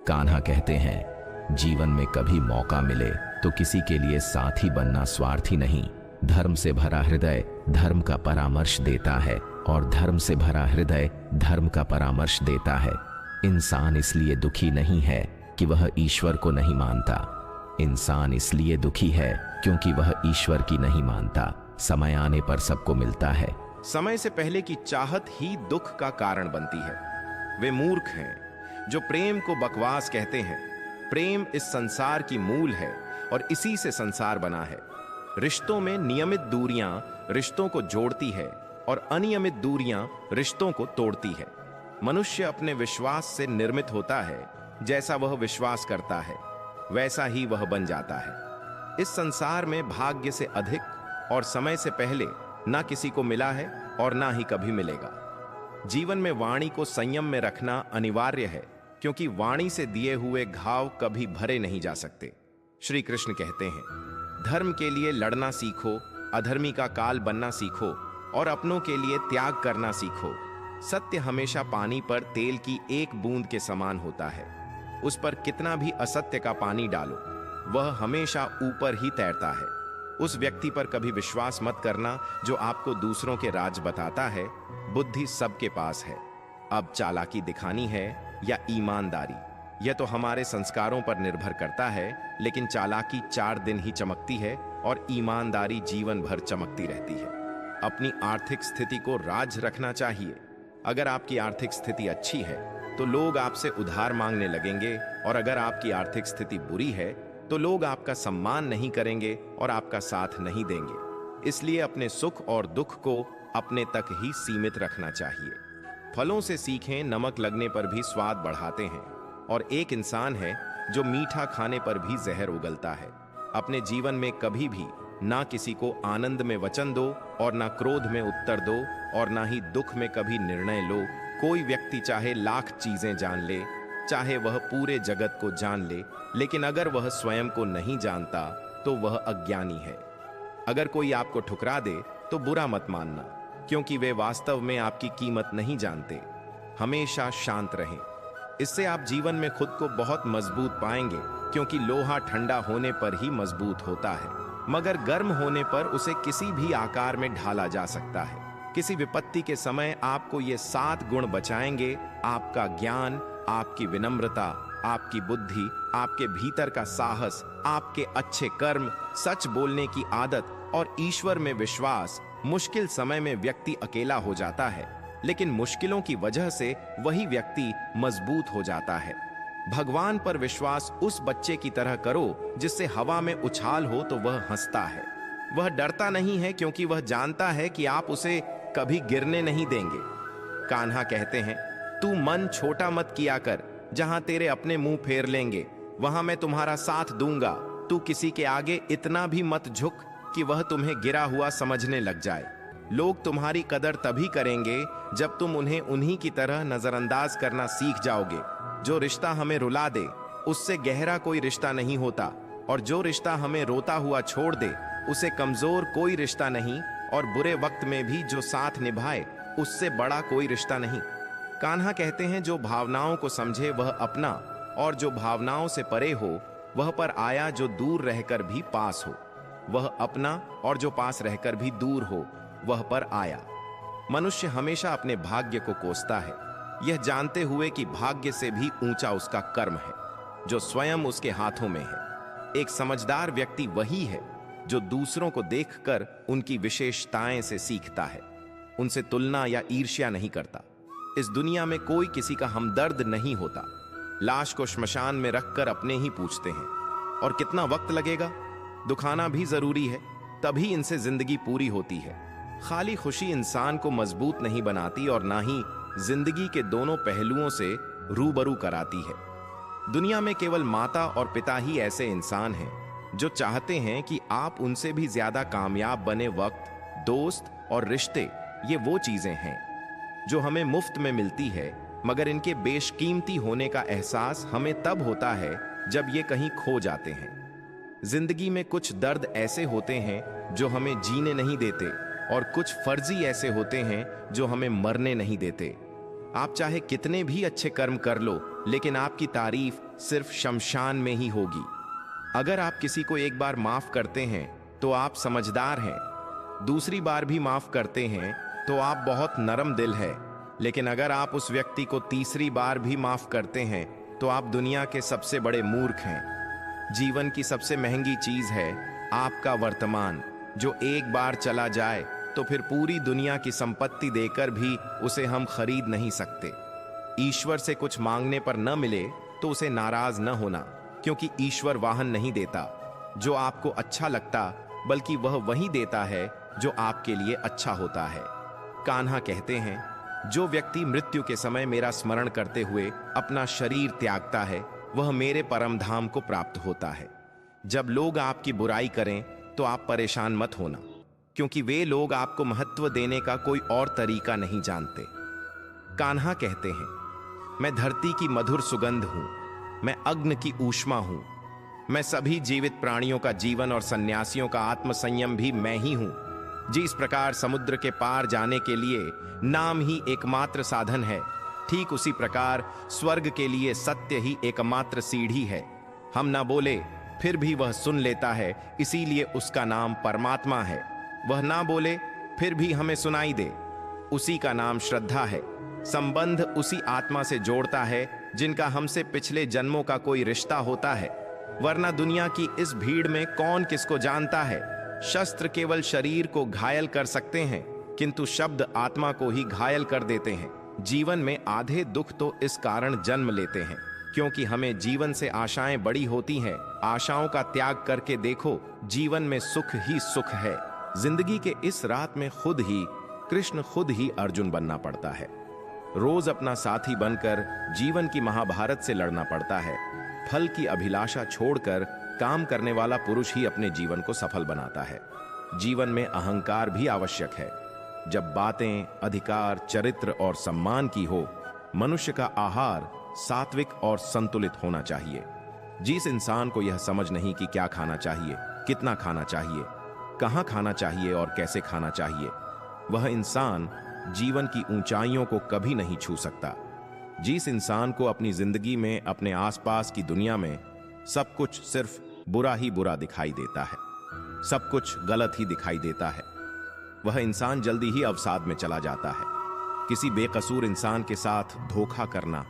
कान्हा कहते हैं, जीवन में कभी मौका मिले तो किसी के लिए साथी बनना स्वार्थी नहीं। धर्म से भरा हृदय धर्म का परामर्श देता है, और धर्म से भरा हृदय धर्म का परामर्श देता है। इंसान इसलिए दुखी नहीं है कि वह ईश्वर को नहीं मानता। इंसान इसलिए दुखी है क्योंकि वह ईश्वर की नहीं मानता। समय आने पर सबको मिलता है। समय से पहले की चाहत ही दुख का कारण बनती है। वे मूर्ख हैं जो प्रेम को बकवास कहते हैं। प्रेम इस संसार की मूल है और इसी से संसार बना है। रिश्तों में नियमित दूरियां रिश्तों को जोड़ती है और अनियमित दूरियां रिश्तों को तोड़ती है। मनुष्य अपने विश्वास से निर्मित होता है। जैसा वह विश्वास करता है वैसा ही वह बन जाता है। इस संसार में भाग्य से अधिक और समय से पहले ना किसी को मिला है और ना ही कभी मिलेगा। जीवन में वाणी को संयम में रखना अनिवार्य है, क्योंकि वाणी से दिए हुए घाव कभी भरे नहीं जा सकते। श्री कृष्ण कहते हैं, धर्म के लिए लड़ना सीखो, अधर्मी का काल बनना सीखो और अपनों के लिए त्याग करना सीखो। सत्य हमेशा पानी पर तेल की एक बूंद के समान होता है। उस पर कितना भी असत्य का पानी डालो, वह हमेशा ऊपर ही तैरता है। उस व्यक्ति पर कभी विश्वास मत करना जो आपको दूसरों के राज बताता है। बुद्धि सबके पास है। अब चालाकी दिखानी है या ईमानदारी, यह तो हमारे संस्कारों पर निर्भर करता है। लेकिन चालाकी 4 दिन ही चमकती है और ईमानदारी जीवन भर चमकती रहती है। अपनी आर्थिक स्थिति को राज रखना चाहिए। अगर आपकी आर्थिक स्थिति अच्छी है तो लोग आपसे उधार मांगने लगेंगे, और अगर आपकी आर्थिक स्थिति बुरी है तो लोग आपका सम्मान नहीं करेंगे और आपका साथ नहीं देंगे। इसलिए अपने सुख और दुख को अपने तक ही सीमित रखना चाहिए। फलों से सीखें, नमक लगने पर भी स्वाद बढ़ाते हैं, और एक इंसान है जो मीठा खाने पर भी जहर उगलता है। अपने जीवन में कभी भी ना किसी को आनंद में वचन दो और ना क्रोध में उत्तर दो, और ना ही दुख में कभी निर्णय लो। कोई व्यक्ति चाहे लाख चीजें जान ले, चाहे वह पूरे जगत को जान ले, लेकिन अगर वह स्वयं को नहीं जानता तो वह अज्ञानी है। अगर कोई आपको ठुकरा दे तो बुरा मत मानना, क्योंकि वे वास्तव में आपकी कीमत नहीं जानते। हमेशा शांत रहें, इससे आप जीवन में खुद को बहुत मजबूत पाएंगे, क्योंकि लोहा ठंडा होने पर ही मजबूत होता है, मगर गर्म होने पर उसे किसी भी आकार में ढाला जा सकता है। किसी विपत्ति के समय आपको ये 7 गुण बचाएंगे: आपका ज्ञान, आपकी विनम्रता, आपकी बुद्धि, आपके भीतर का साहस, आपके अच्छे कर्म, सच बोलने की आदत और ईश्वर में विश्वास। मुश्किल समय में व्यक्ति अकेला हो जाता है, लेकिन मुश्किलों की वजह से वही व्यक्ति मजबूत हो जाता है। भगवान पर विश्वास उस बच्चे की तरह करो जिससे हवा में उछाल हो तो वह हंसता है। वह डरता नहीं है क्योंकि वह जानता है कि आप उसे कभी गिरने नहीं देंगे। कान्हा कहते हैं, तू मन छोटा मत किया कर, जहां तेरे अपने मुंह फेर लेंगे वहां मैं तुम्हारा साथ दूंगा। तू किसी के आगे इतना भी मत झुक कि वह तुम्हें गिरा हुआ समझने लग जाए। लोग तुम्हारी कदर तभी करेंगे जब तुम उन्हें उन्हीं की तरह नजरअंदाज करना सीख जाओगे। जो रिश्ता हमें रुला दे उससे गहरा कोई रिश्ता नहीं होता, और जो रिश्ता हमें रोता हुआ छोड़ दे उसे कमजोर कोई रिश्ता नहीं, और बुरे वक्त में भी जो साथ निभाए उससे बड़ा कोई रिश्ता नहीं। कान्हा कहते हैं, जो भावनाओं को समझे वह अपना, और जो भावनाओं से परे हो वह पर आया जो दूर रहकर भी पास हो। वह अपना, और जो पास रहकर भी दूर हो वह पर आया। मनुष्य हमेशा अपने भाग्य को कोसता है, यह जानते हुए कि भाग्य से भी ऊंचा उसका कर्म है जो स्वयं उसके हाथों में है। एक समझदार व्यक्ति वही है जो दूसरों को देखकर उनकी विशेषताएं से सीखता है, उनसे तुलना या ईर्ष्या नहीं करता। इस दुनिया में कोई किसी का हमदर्द नहीं होता। लाश को श्मशान में रखकर अपने ही पूछते हैं, और कितना वक्त लगेगा? दुखाना भी जरूरी है, तभी इनसे जिंदगी पूरी होती है। खाली खुशी इंसान को मजबूत नहीं बनाती और ना ही जिंदगी के दोनों पहलुओं से रूबरू कराती है। दुनिया में केवल माता और पिता ही ऐसे इंसान हैं जो चाहते हैं कि आप उनसे भी ज्यादा कामयाब बने। वक्त, दोस्त और रिश्ते ये वो चीजें हैं जो हमें मुफ्त में मिलती है, मगर इनके बेशकीमती होने का एहसास हमें तब होता है जब ये कहीं खो जाते हैं। जिंदगी में कुछ दर्द ऐसे होते हैं जो हमें जीने नहीं देते, और कुछ फर्जी ऐसे होते हैं जो हमें मरने नहीं देते। आप चाहे कितने भी अच्छे कर्म कर लो, लेकिन आपकी तारीफ सिर्फ शमशान में ही होगी। अगर आप किसी को एक बार माफ करते हैं तो आप समझदार हैं, दूसरी बार भी माफ करते हैं तो आप बहुत नरम दिल है, लेकिन अगर आप उस व्यक्ति को तीसरी बार भी माफ करते हैं तो आप दुनिया के सबसे बड़े मूर्ख हैं। जीवन की सबसे महंगी चीज है आपका वर्तमान, जो एक बार चला जाए तो फिर पूरी दुनिया की संपत्ति देकर भी उसे हम खरीद नहीं सकते। ईश्वर से कुछ मांगने पर न मिले तो उसे नाराज न होना, क्योंकि ईश्वर वाहन नहीं देता जो आपको अच्छा लगता, बल्कि वह वही देता है जो आपके लिए अच्छा होता है। कान्हा कहते हैं, जो व्यक्ति मृत्यु के समय मेरा स्मरण करते हुए अपना शरीर त्यागता है वह मेरे परम धाम को प्राप्त होता है। जब लोग आपकी बुराई करें तो आप परेशान मत होना, क्योंकि वे लोग आपको महत्व देने का कोई और तरीका नहीं जानते। कान्हा कहते हैं, मैं धरती की मधुर सुगंध हूं, मैं अग्नि की ऊष्मा हूं, मैं सभी जीवित प्राणियों का जीवन और सन्यासियों का आत्मसंयम भी मैं ही हूं। जिस प्रकार समुद्र के पार जाने के लिए नाम ही एकमात्र साधन है, ठीक उसी प्रकार स्वर्ग के लिए सत्य ही एकमात्र सीढ़ी है। हम ना बोले फिर भी वह सुन लेता है, इसीलिए उसका नाम परमात्मा है। वह ना बोले फिर भी हमें सुनाई दे, उसी का नाम श्रद्धा है। संबंध उसी आत्मा से जोड़ता है जिनका हमसे पिछले जन्मों का कोई रिश्ता होता है, वरना दुनिया की इस भीड़ में कौन किसको जानता है। शस्त्र केवल शरीर को घायल कर सकते हैं, किंतु शब्द आत्मा को ही घायल कर देते हैं। जीवन में आधे दुख तो इस कारण जन्म लेते हैं क्योंकि हमें जीवन से आशाएं बड़ी होती हैं। आशाओं का त्याग करके देखो, जीवन में सुख ही सुख है। जिंदगी के इस रात में खुद ही अर्जुन बनना पड़ता है। रोज अपना साथी बनकर जीवन की महाभारत से लड़ना पड़ता है। फल की अभिलाषा छोड़कर काम करने वाला पुरुष ही अपने जीवन को सफल बनाता है। जीवन में अहंकार भी आवश्यक है। जब बातें अधिकार, चरित्र और सम्मान की हो, मनुष्य का आहार सात्विक और संतुलित होना चाहिए। जिस इंसान को यह समझ नहीं कि क्या खाना चाहिए, कितना खाना चाहिए, कहां खाना चाहिए और कैसे खाना चाहिए, वह इंसान जीवन की ऊंचाइयों को कभी नहीं छू सकता। जिस इंसान को अपनी जिंदगी में, अपने आसपास की दुनिया में सब कुछ सिर्फ बुरा ही बुरा दिखाई देता है, सब कुछ गलत ही दिखाई देता है, वह इंसान जल्दी ही अवसाद में चला जाता है। किसी बेकसूर इंसान के साथ धोखा करना,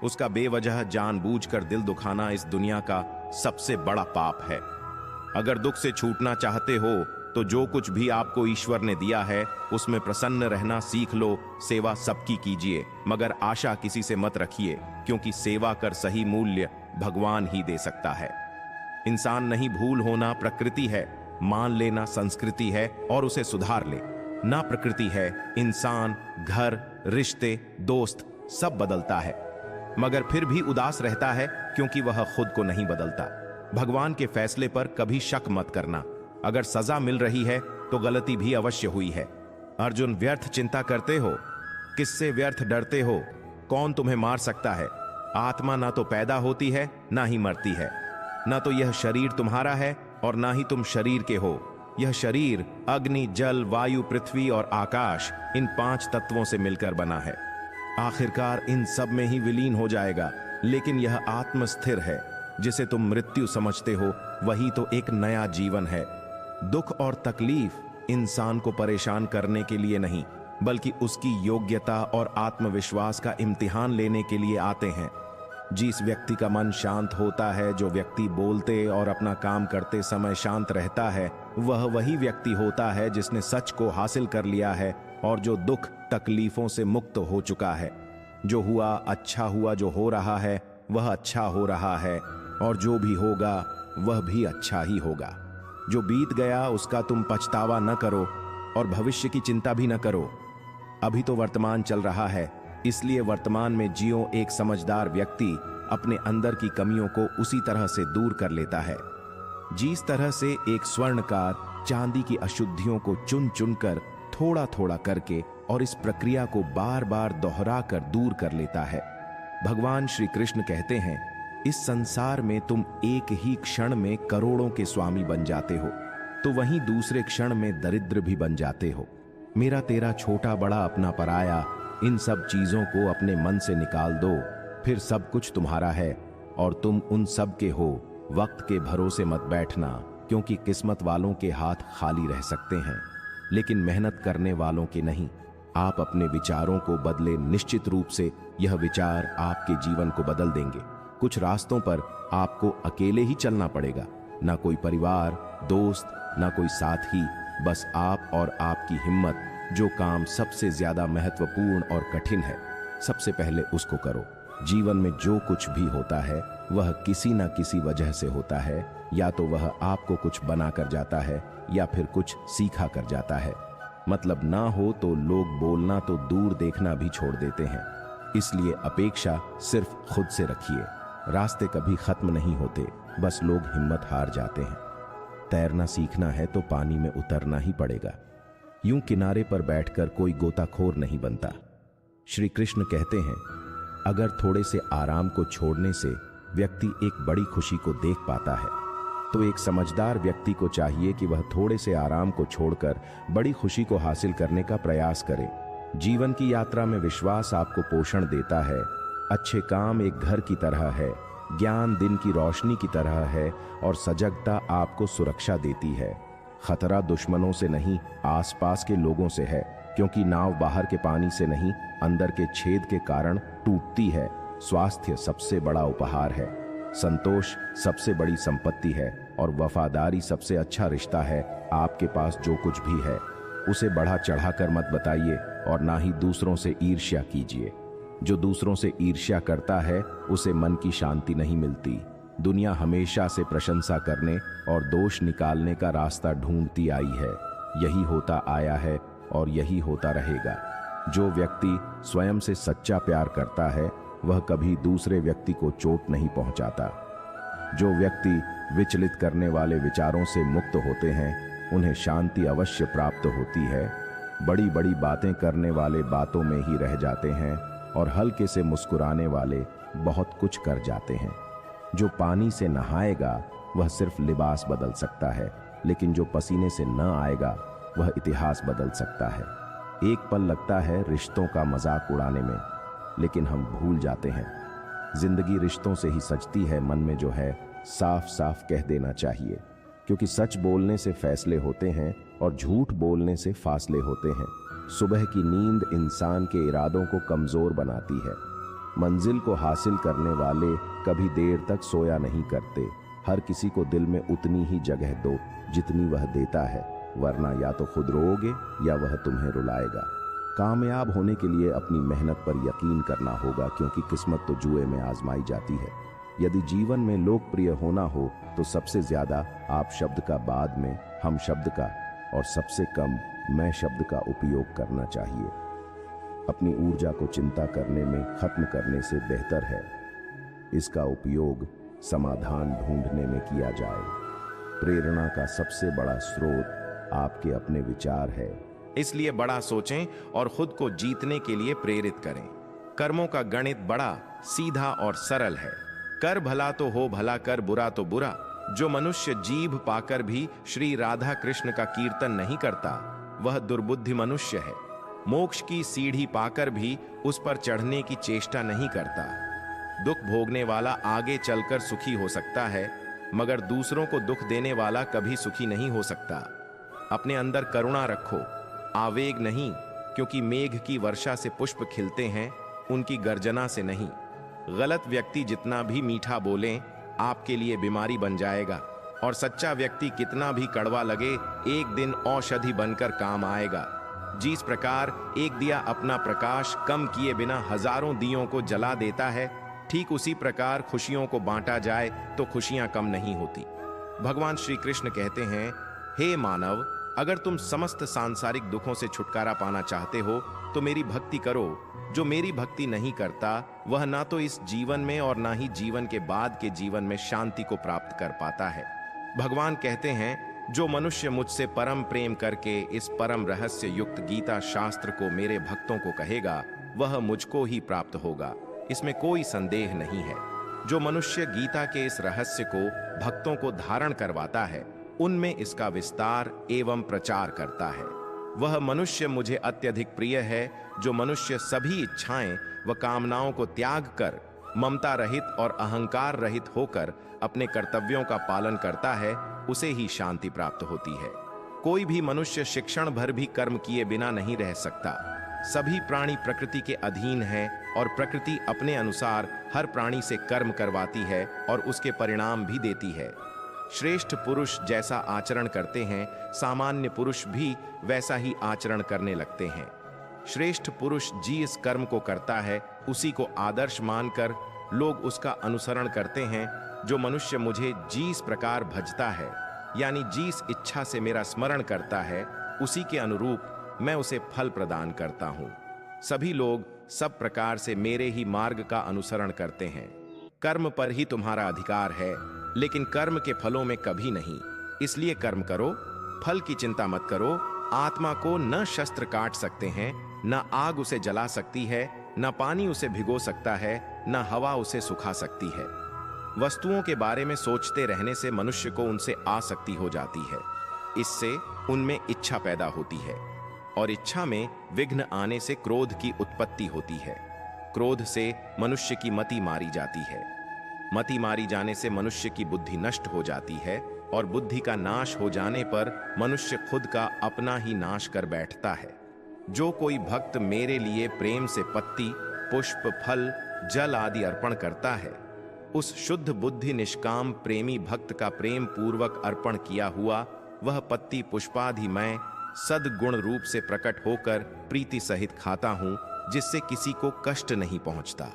उसका बेवजह जानबूझकर दिल दुखाना इस दुनिया का सबसे बड़ा पाप है। अगर दुख से छूटना चाहते हो तो जो कुछ भी आपको ईश्वर ने दिया है उसमें प्रसन्न रहना सीख लो। सेवा सबकी कीजिए, मगर आशा किसी से मत रखिए, क्योंकि सेवा कर सही मूल्य भगवान ही दे सकता है। इंसान नहीं भूल होना प्रकृति है, मान लेना संस्कृति है और उसे सुधार ले। ना प्रकृति है, इंसान, घर, रिश्ते, दोस्त सब बदलता है, मगर फिर भी उदास रहता है क्योंकि वह खुद को नहीं बदलता। भगवान के फैसले पर कभी शक मत करना। अगर सजा मिल रही है तो गलती भी अवश्य हुई है। अर्जुन, व्यर्थ चिंता करते हो? किससे व्यर्थ डरते हो? कौन तुम्हें मार सकता है? आत्मा ना तो पैदा होती है ना ही मरती है। ना तो यह शरीर तुम्हारा है और ना ही तुम शरीर के हो। यह शरीर अग्नि, जल, वायु, पृथ्वी और आकाश, इन 5 तत्वों से मिलकर बना है। आखिरकार इन सब में ही विलीन हो जाएगा। लेकिन यह आत्म स्थिर है। जिसे तुम मृत्यु समझते हो वही तो एक नया जीवन है। दुख और तकलीफ इंसान को परेशान करने के लिए नहीं, बल्कि उसकी योग्यता और आत्मविश्वास का इम्तिहान लेने के लिए आते हैं। जिस व्यक्ति का मन शांत होता है, जो व्यक्ति बोलते और अपना काम करते समय शांत रहता है, वह वही व्यक्ति होता है जिसने सच को हासिल कर लिया है और जो दुख तकलीफों से मुक्त हो चुका है। जो हुआ अच्छा हुआ, जो हो रहा है वह अच्छा हो रहा है, और जो भी होगा वह भी अच्छा ही होगा। जो बीत गया उसका तुम पछतावा न करो और भविष्य की चिंता भी न करो। अभी तो वर्तमान चल रहा है, इसलिए वर्तमान में जियो। एक समझदार व्यक्ति अपने अंदर की कमियों को उसी तरह से दूर कर लेता है जिस तरह से एक स्वर्णकार चांदी की अशुद्धियों को चुन चुन कर थोड़ा थोड़ा करके और इस प्रक्रिया को बार बार दोहरा कर दूर कर लेता है। भगवान श्री कृष्ण कहते हैं, इस संसार में तुम एक ही क्षण में करोड़ों के स्वामी बन जाते हो, तो वहीं दूसरे क्षण में दरिद्र भी बन जाते हो। मेरा तेरा, छोटा बड़ा अपना पराया, इन सब चीजों को अपने मन से निकाल दो, फिर सब कुछ तुम्हारा है और तुम उन सब के हो। वक्त के भरोसे मत बैठना, क्योंकि किस्मत वालों के हाथ खाली रह सकते हैं, लेकिन मेहनत करने वालों के नहीं। आप अपने विचारों को बदले, निश्चित रूप से यह विचार आपके जीवन को बदल देंगे। कुछ रास्तों पर आपको अकेले ही चलना पड़ेगा, ना कोई परिवार, दोस्त, ना कोई साथी, बस आप और आपकी हिम्मत। जो काम सबसे ज्यादा महत्वपूर्ण और कठिन है, सबसे पहले उसको करो। जीवन में जो कुछ भी होता है वह किसी ना किसी वजह से होता है। या तो वह आपको कुछ बना कर जाता है या फिर कुछ सीखा कर जाता है। मतलब ना हो तो लोग बोलना तो दूर देखना भी छोड़ देते हैं। इसलिए अपेक्षा सिर्फ खुद से रखिए। रास्ते कभी खत्म नहीं होते, बस लोग हिम्मत हार जाते हैं। तैरना सीखना है तो पानी में उतरना ही पड़ेगा। यूं किनारे पर बैठकर कोई गोताखोर नहीं बनता। श्री कृष्ण कहते हैं, अगर थोड़े से आराम को छोड़ने से व्यक्ति एक बड़ी खुशी को देख पाता है, तो एक समझदार व्यक्ति को चाहिए कि वह थोड़े से आराम को छोड़कर बड़ी खुशी को हासिल करने का प्रयास करे। जीवन की यात्रा में विश्वास आपको पोषण देता है। अच्छे काम एक घर की तरह है, ज्ञान दिन की रोशनी की तरह है और सजगता आपको सुरक्षा देती है। खतरा दुश्मनों से नहीं, आसपास के लोगों से है, क्योंकि नाव बाहर के पानी से नहीं, अंदर के छेद के कारण टूटती है। स्वास्थ्य सबसे बड़ा उपहार है, संतोष सबसे बड़ी संपत्ति है और वफादारी सबसे अच्छा रिश्ता है। आपके पास जो कुछ भी है उसे बढ़ा चढ़ाकर मत बताइए और ना ही दूसरों से ईर्ष्या कीजिए। जो दूसरों से ईर्ष्या करता है उसे मन की शांति नहीं मिलती। दुनिया हमेशा से प्रशंसा करने और दोष निकालने का रास्ता ढूंढती आई है। यही होता आया है और यही होता रहेगा। जो व्यक्ति स्वयं से सच्चा प्यार करता है वह कभी दूसरे व्यक्ति को चोट नहीं पहुंचाता। जो व्यक्ति विचलित करने वाले विचारों से मुक्त होते हैं उन्हें शांति अवश्य प्राप्त होती है। बड़ी बड़ी बातें करने वाले बातों में ही रह जाते हैं और हल्के से मुस्कुराने वाले बहुत कुछ कर जाते हैं। जो पानी से नहाएगा वह सिर्फ लिबास बदल सकता है, लेकिन जो पसीने से न आएगा वह इतिहास बदल सकता है। एक पल लगता है रिश्तों का मजाक उड़ाने में, लेकिन हम भूल जाते हैं जिंदगी रिश्तों से ही सजती है। मन में जो है साफ साफ कह देना चाहिए। क्योंकि सच बोलने से फैसले होते हैं और झूठ बोलने से फासले होते हैं। सुबह की नींद इंसान के इरादों को कमजोर बनाती है। मंजिल को हासिल करने वाले कभी देर तक सोया नहीं करते। हर किसी को दिल में उतनी ही जगह दो जितनी वह देता है, वरना या तो खुद रोओगे या वह तुम्हें रुलाएगा। कामयाब होने के लिए अपनी मेहनत पर यकीन करना होगा, क्योंकि किस्मत तो जुए में आजमाई जाती है। यदि जीवन में लोकप्रिय होना हो तो सबसे ज्यादा आप शब्द का, बाद में हम शब्द का और सबसे कम मैं शब्द का उपयोग करना चाहिए। अपनी ऊर्जा को चिंता करने में खत्म करने से बेहतर है इसका उपयोग समाधान ढूंढने में किया जाए। प्रेरणा का सबसे बड़ा स्रोत आपके अपने विचार है। इसलिए बड़ा सोचें और खुद को जीतने के लिए प्रेरित करें। कर्मों का गणित बड़ा सीधा और सरल है। कर भला तो हो भला, कर बुरा तो बुरा। जो मनुष्य जीभ पाकर भी श्री राधा कृष्ण का कीर्तन नहीं करता, वह दुर्बुद्धि मनुष्य है। मोक्ष की सीढ़ी पाकर भी उस पर चढ़ने की चेष्टा नहीं करता। दुख भोगने वाला आगे चलकर सुखी हो सकता है, मगर दूसरों को दुख देने वाला कभी सुखी नहीं हो सकता। अपने अंदर करुणा रखो, आवेग नहीं, क्योंकि मेघ की वर्षा से पुष्प खिलते हैं, उनकी गर्जना से नहीं। गलत व्यक्ति जितना भी मीठा बोले आपके लिए बीमारी बन जाएगा, और सच्चा व्यक्ति कितना भी कड़वा लगे एक दिन औषधि बनकर काम आएगा। जिस प्रकार एक दिया अपना प्रकाश कम किए बिना हजारों दियों को जला देता है, ठीक उसी प्रकार खुशियों को बांटा जाए तो खुशियां कम नहीं होती। भगवान श्री कृष्ण कहते हैं, हे मानव, अगर तुम समस्त सांसारिक दुखों से छुटकारा पाना चाहते हो तो मेरी भक्ति करो। जो मेरी भक्ति नहीं करता वह ना तो इस जीवन में और ना ही जीवन के बाद के जीवन में शांति को प्राप्त कर पाता है। भगवान कहते हैं, जो मनुष्य मुझसे परम प्रेम करके इस परम रहस्य युक्त गीता शास्त्र को मेरे भक्तों को कहेगा, वह मुझको ही प्राप्त होगा, इसमें कोई संदेह नहीं है। जो मनुष्य गीता के इस रहस्य को भक्तों को धारण करवाता है, उनमें इसका विस्तार एवं प्रचार करता है, वह मनुष्य मुझे अत्यधिक प्रिय है। जो मनुष्य सभी इच्छाएं व कामनाओं को त्याग कर ममता रहित और अहंकार रहित होकर अपने कर्तव्यों का पालन करता है, उसे ही शांति प्राप्त होती है। कोई भी मनुष्य शिक्षण भर भी कर्म किए बिना नहीं रह सकता। सभी प्राणी प्रकृति के अधीन हैं और प्रकृति अपने अनुसार हर प्राणी से कर्म करवाती है और उसके परिणाम भी देती है। श्रेष्ठ पुरुष जैसा आचरण करते हैं, सामान्य पुरुष भी वैसा ही आचरण करने लगते हैं। श्रेष्ठ पुरुष जिस कर्म को करता है उसी को आदर्श मानकर लोग उसका अनुसरण करते हैं। जो मनुष्य मुझे जिस प्रकार भजता है, यानी जिस इच्छा से मेरा स्मरण करता है, उसी के अनुरूप मैं उसे फल प्रदान करता हूँ। सभी लोग सब प्रकार से मेरे ही मार्ग का अनुसरण करते हैं। कर्म पर ही तुम्हारा अधिकार है, लेकिन कर्म के फलों में कभी नहीं। इसलिए कर्म करो, फल की चिंता मत करो। आत्मा को न शस्त्र काट सकते हैं, न आग उसे जला सकती है, न पानी उसे भिगो सकता है, न हवा उसे सुखा सकती है। वस्तुओं के बारे में सोचते रहने से मनुष्य को उनसे आसक्ति हो जाती है। इससे उनमें इच्छा पैदा होती है और इच्छा में विघ्न आने से क्रोध की उत्पत्ति होती है। क्रोध से मनुष्य की मति मारी जाती है। मति मारी जाने से मनुष्य की बुद्धि नष्ट हो जाती है और बुद्धि का नाश हो जाने पर मनुष्य खुद का अपना ही नाश कर बैठता है। जो कोई भक्त मेरे लिए प्रेम से पत्ती, पुष्प, फल, जल आदि अर्पण करता है, उस शुद्ध बुद्धि निष्काम प्रेमी भक्त का प्रेम पूर्वक अर्पण किया हुआ वह पत्ती पुष्पादि मैं सद्गुण रूप से प्रकट होकर प्रीति सहित खाता हूं, जिससे किसी को कष्ट नहीं पहुंचता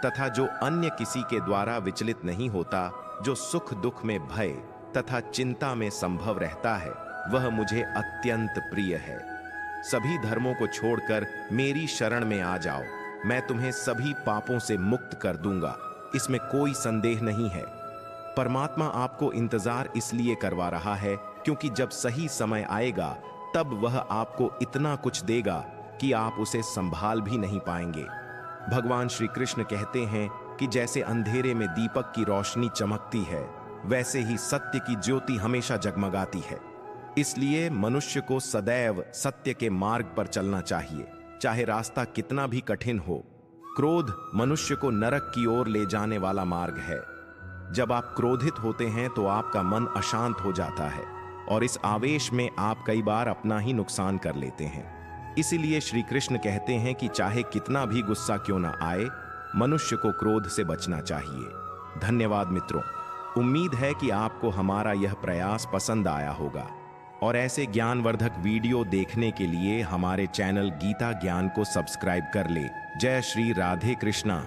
तथा जो अन्य किसी के द्वारा विचलित नहीं होता, जो सुख दुख में भय तथा चिंता में संभव रहता है, वह मुझे अत्यंत प्रिय है। सभी धर्मों को छोड़कर मेरी शरण में आ जाओ, मैं तुम्हें सभी पापों से मुक्त कर दूंगा, इसमें कोई संदेह नहीं है। परमात्मा आपको इंतजार इसलिए करवा रहा है क्योंकि जब सही समय आएगा तब वह आपको इतना कुछ देगा कि आप उसे संभाल भी नहीं पाएंगे। भगवान श्री कृष्ण कहते हैं कि जैसे अंधेरे में दीपक की रोशनी चमकती है, वैसे ही सत्य की ज्योति हमेशा जगमगाती है। इसलिए मनुष्य को सदैव सत्य के मार्ग पर चलना चाहिए, चाहे रास्ता कितना भी कठिन हो। क्रोध मनुष्य को नरक की ओर ले जाने वाला मार्ग है। जब आप क्रोधित होते हैं तो आपका मन अशांत हो जाता है और इस आवेश में आप कई बार अपना ही नुकसान कर लेते हैं। इसीलिए श्री कृष्ण कहते हैं कि चाहे कितना भी गुस्सा क्यों ना आए, मनुष्य को क्रोध से बचना चाहिए। धन्यवाद मित्रों। उम्मीद है कि आपको हमारा यह प्रयास पसंद आया होगा और ऐसे ज्ञानवर्धक वीडियो देखने के लिए हमारे चैनल गीता ज्ञान को सब्सक्राइब कर ले। जय श्री राधे कृष्णा।